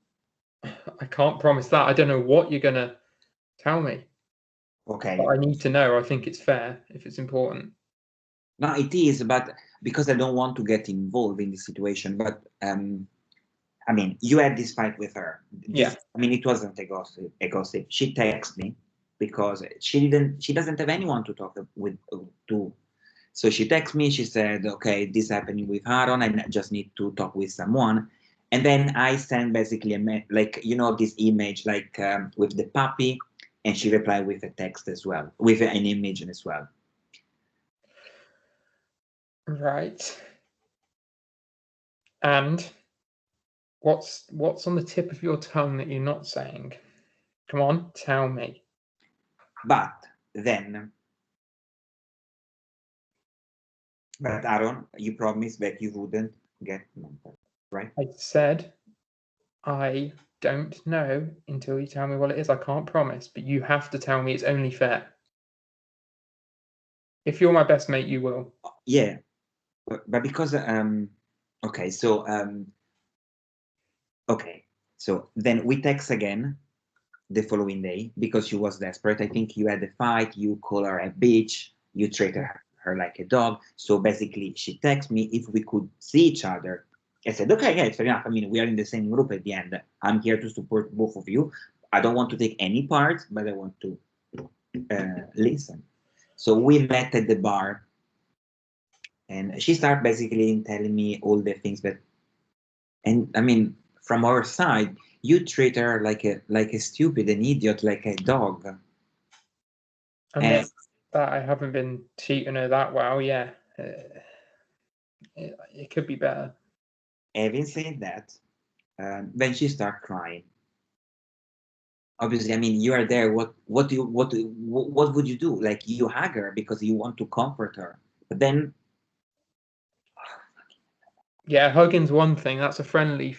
I can't promise that. I don't know what you're gonna tell me. Okay. But I need to know. I think it's fair if it's important. No, it is, but because I don't want to get involved in the situation. But I mean, you had this fight with her. Yeah. I mean, it wasn't a gossip. She texted me because she doesn't have anyone to talk with to. So she texted me. She said, "Okay, this happening with Aaron. I just need to talk with someone." And then I sent basically this image with the puppy, and she replied with a text as well, with an image as well. Right. And what's on the tip of your tongue that you're not saying? Come on, tell me. But Aaron, you promised that you wouldn't get mental, right? I said I don't know until you tell me what it is. I can't promise, but you have to tell me. It's only fair. If you're my best mate, you will. Yeah, but because okay, so then we text again the following day because she was desperate. I think you had a fight. You call her a bitch. You treated her like a dog. So basically, she texted me if we could see each other. I said, okay, yeah, it's fair enough. I mean, we are in the same group at the end. I'm here to support both of you. I don't want to take any part, but I want to listen. So we met at the bar, and she started basically telling me all the things that, and I mean, from our side, you treat her like a stupid, an idiot, like a dog. And that I haven't been treating her that well. Yeah, it could be better. Having said that, then she started crying. Obviously, I mean, you are there. What would you do? Like, you hug her because you want to comfort her, but then, yeah, hugging's one thing. That's a friendly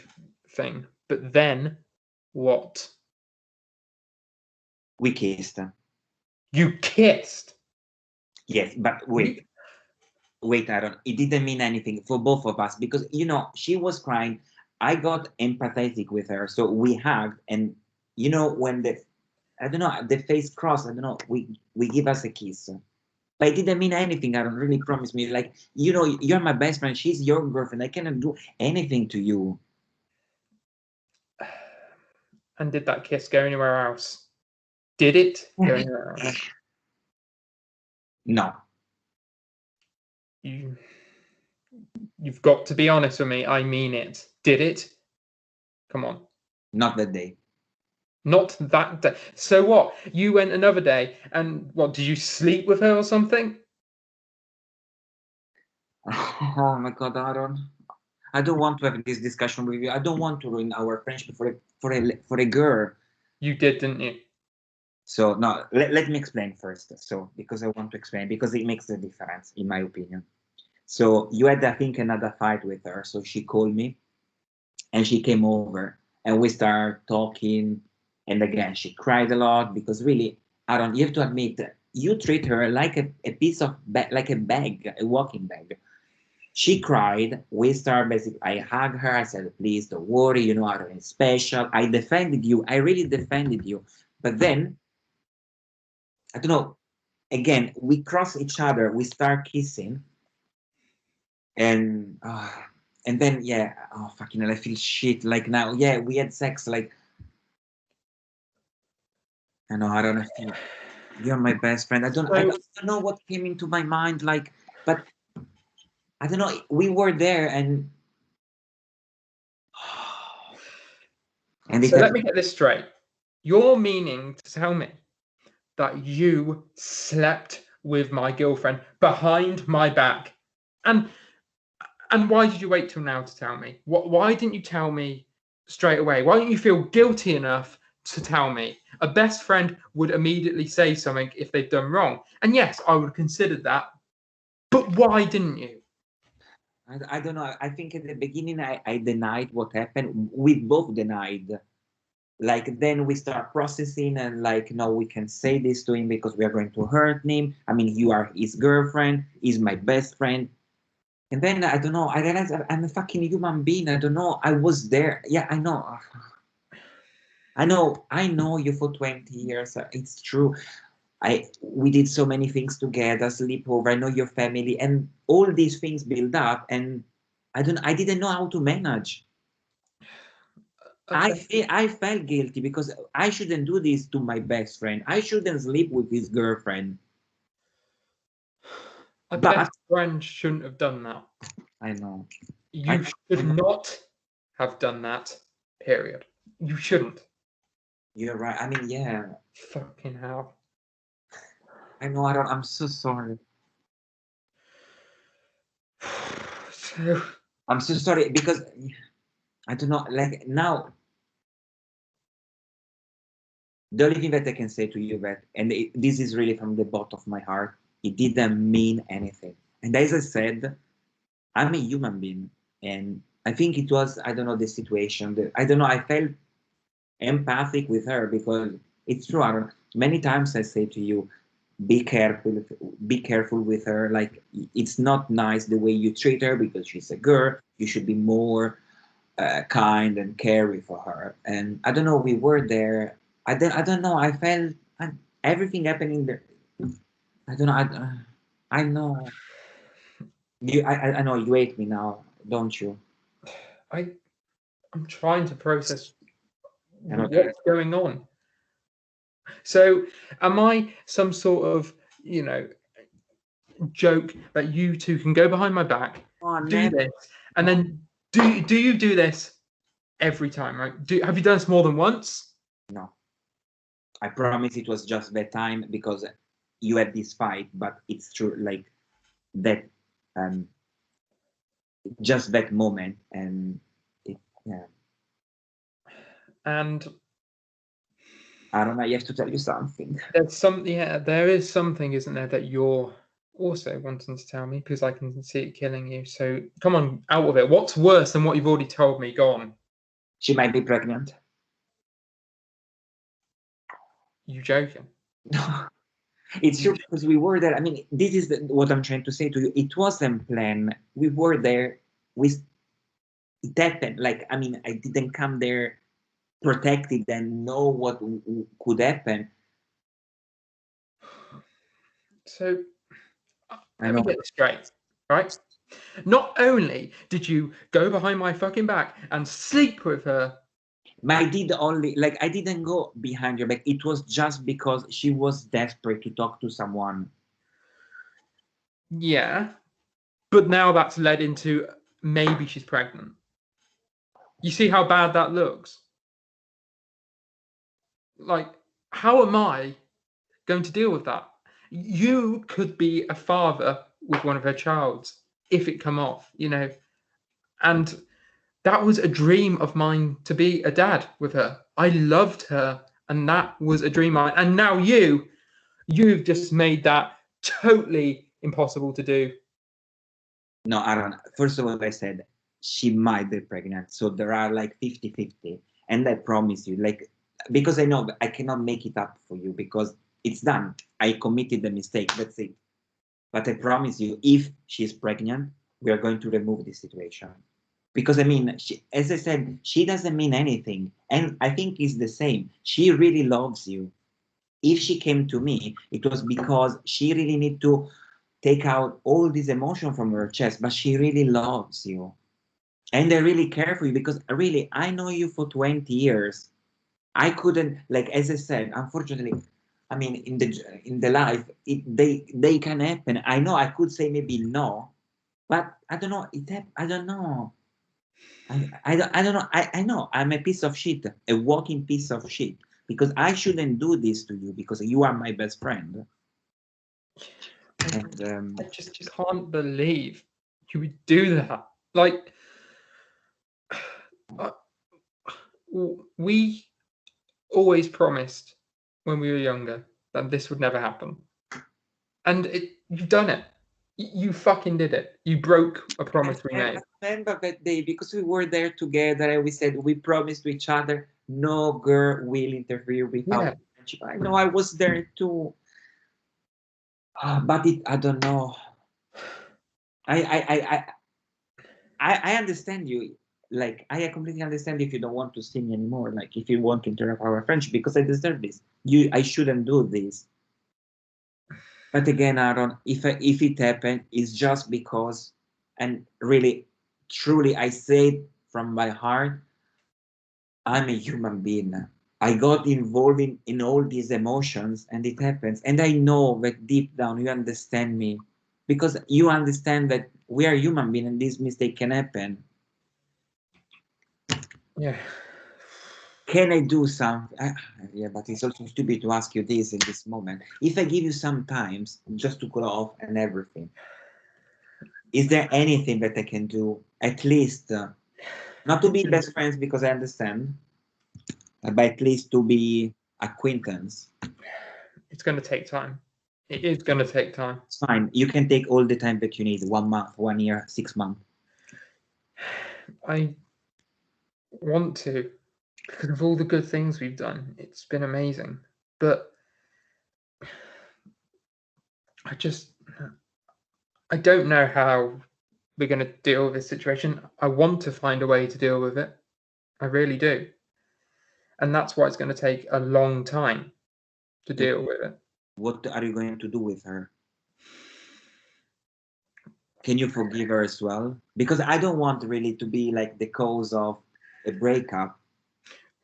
thing. But then, what? we kissed. You kissed. Yes, but wait, Aaron. It didn't mean anything for both of us because she was crying. I got empathetic with her, so we hugged, and when I don't know, the face crossed. I don't know. We give us a kiss. But it didn't mean anything. I don't really promise me. Like, you're my best friend. She's your girlfriend. I cannot do anything to you. And did that kiss go anywhere else? Did it go anywhere else? No. You've got to be honest with me. I mean it. Did it? Come on. Not that day. Not that day. So what? You went another day, and what? Did you sleep with her or something? Oh my God, Aaron. I don't want to have this discussion with you. I don't want to ruin our friendship for a girl. You did, didn't you? So no, let me explain first. So because I want to explain because it makes a difference in my opinion. So you had, I think, another fight with her. So she called me, and she came over, and we started talking. And again, she cried a lot because really, Aaron, you have to admit, you treat her like a piece of like a bag, a walking bag. She cried. We started basically. I hugged her. I said, "Please don't worry. Aaron is special." I defended you. I really defended you. But then, I don't know. Again, we cross each other. We start kissing, and then yeah. Oh fucking hell! I feel shit. Like now, yeah, we had sex. Like I know. I don't feel. You're my best friend. I don't know what came into my mind. Like, but I don't know. We were there, and so let me get this straight. You're meaning to tell me that you slept with my girlfriend behind my back, and why did you wait till now to tell me? Why didn't you tell me straight away? Why didn't you feel guilty enough to tell me? A best friend would immediately say something if they've done wrong, and yes, I would consider that. But why didn't you? I don't know. I think at the beginning I denied what happened. We both denied. Like then we start processing and like, no, we can say this to him because we are going to hurt him. I mean, you are his girlfriend. He's my best friend. And then I don't know. I realized I'm a fucking human being. I don't know. I was there. Yeah, I know. I know you for 20 years. It's true. We did so many things together, sleepover. I know your family, and all these things build up. And I didn't know how to manage. Okay. I felt guilty because I shouldn't do this to my best friend. I shouldn't sleep with his girlfriend. A best friend shouldn't have done that. I know. You should not have done that. Period. You shouldn't. You're right. I mean, yeah. Fucking hell. I know. I'm so sorry. I'm so sorry because I don't know. Like now, the only thing that I can say to you this is really from the bottom of my heart, it didn't mean anything. And as I said, I'm a human being. And I think it was, I don't know, the situation. I don't know, I felt empathic with her because it's true. Many times I say to you, be careful with her. Like, it's not nice the way you treat her because she's a girl. You should be more kind and caring for her. And I don't know, we were there. I don't know. I felt everything happening there. I don't know. I know. I know you hate me now, don't you? I'm trying to process Okay. what's going on. So, am I some sort of, joke that you two can go behind my back, do this, and then do you do this every time, right? Have you done this more than once? No. I promise it was just that time because you had this fight, but it's true, like that, just that moment, and yeah. And I don't know. You have to tell you something. there's something, there is something, isn't there, that you're also wanting to tell me because I can see it killing you. So come on, out of it. What's worse than what you've already told me? Go on. She might be pregnant. You joking? No, it's true because we were there. I mean, this is what I'm trying to say to you. It wasn't planned. We were there. It happened. Like, I mean, I didn't come there protected and know what could happen. So let me get this straight, right? Not only did you go behind my fucking back and sleep with her. I did only, like, I didn't go behind your back. It was just because she was desperate to talk to someone. Yeah, but now that's led into maybe she's pregnant. You see how bad that looks? Like, how am I going to deal with that? You could be a father with one of her childs if it come off, and that was a dream of mine to be a dad with her. I loved her, and that was a dream of mine. And now you've just made that totally impossible to do. No, Aaron, first of all, I said she might be pregnant. So there are like 50-50. And I promise you, like, because I know I cannot make it up for you because it's done. I committed the mistake. That's it. But I promise you, if she's pregnant, we are going to remove this situation. Because I mean, as I said, she doesn't mean anything. And I think it's the same. She really loves you. If she came to me, it was because she really need to take out all this emotion from her chest, but she really loves you. And I really care for you because really, I know you for 20 years. I couldn't, like, as I said, unfortunately, I mean, in the life, they can happen. I know I could say maybe no, but I don't know. I don't know. I don't know. I know I'm a piece of shit, a walking piece of shit, because I shouldn't do this to you because you are my best friend. And I just can't believe you would do that. Like, we always promised when we were younger that this would never happen. And you've done it. You fucking did it. You broke a promise we made. I remember that day because we were there together and we said we promised to each other no girl will interfere with our friendship. I know I was there too. But I don't know. I understand you. Like, I completely understand if you don't want to see me anymore. Like, if you want to interrupt our friendship because I deserve this. I shouldn't do this. But again, Aaron, if it happened, it's just because, and really, truly, I say it from my heart, I'm a human being. I got involved in all these emotions, and it happens. And I know that deep down you understand me, because you understand that we are human beings and this mistake can happen. Yeah. Can I do something? Yeah, but it's also stupid to ask you this in this moment. If I give you some times just to go off and everything, is there anything that I can do? At least, not to be best friends because I understand, but at least to be acquaintance. It's going to take time. It is going to take time. It's fine. You can take all the time that you need. 1 month, 1 year, 6 months. I want to, because of all the good things we've done. It's been amazing. But I don't know how we're going to deal with this situation. I want to find a way to deal with it. I really do. And that's why it's going to take a long time to deal with it. What are you going to do with her? Can you forgive her as well? Because I don't want really to be like the cause of a breakup.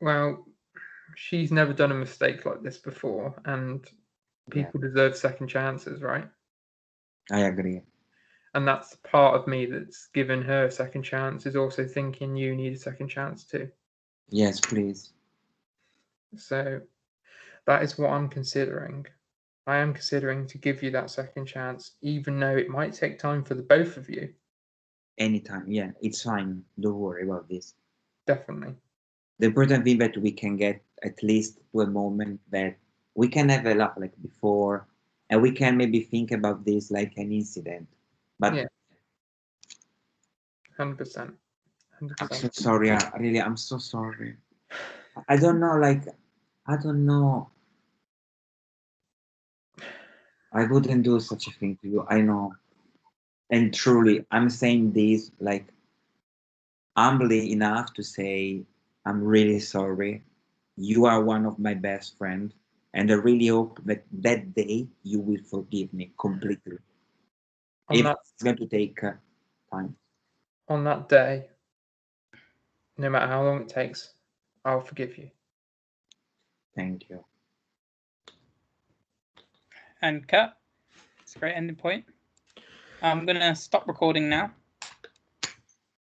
Well, she's never done a mistake like this before, and people deserve second chances, right? I agree. And that's part of me that's given her a second chance, is also thinking you need a second chance too. Yes, please. So that is what I'm considering. I am considering to give you that second chance, even though it might take time for the both of you. Anytime, yeah, it's fine. Don't worry about this. Definitely. The important thing that we can get at least to a moment that we can have a laugh like before, and we can maybe think about this like an incident. But yeah, 100%. I'm so sorry. I'm so sorry. I don't know. Like, I don't know. I wouldn't do such a thing to you. I know. And truly, I'm saying this like humbly enough to say I'm really sorry. You are one of my best friends, and I really hope that that day you will forgive me completely. It's going to take time. On that day, no matter how long it takes, I'll forgive you. Thank you. And cut. It's a great ending point. I'm going to stop recording now.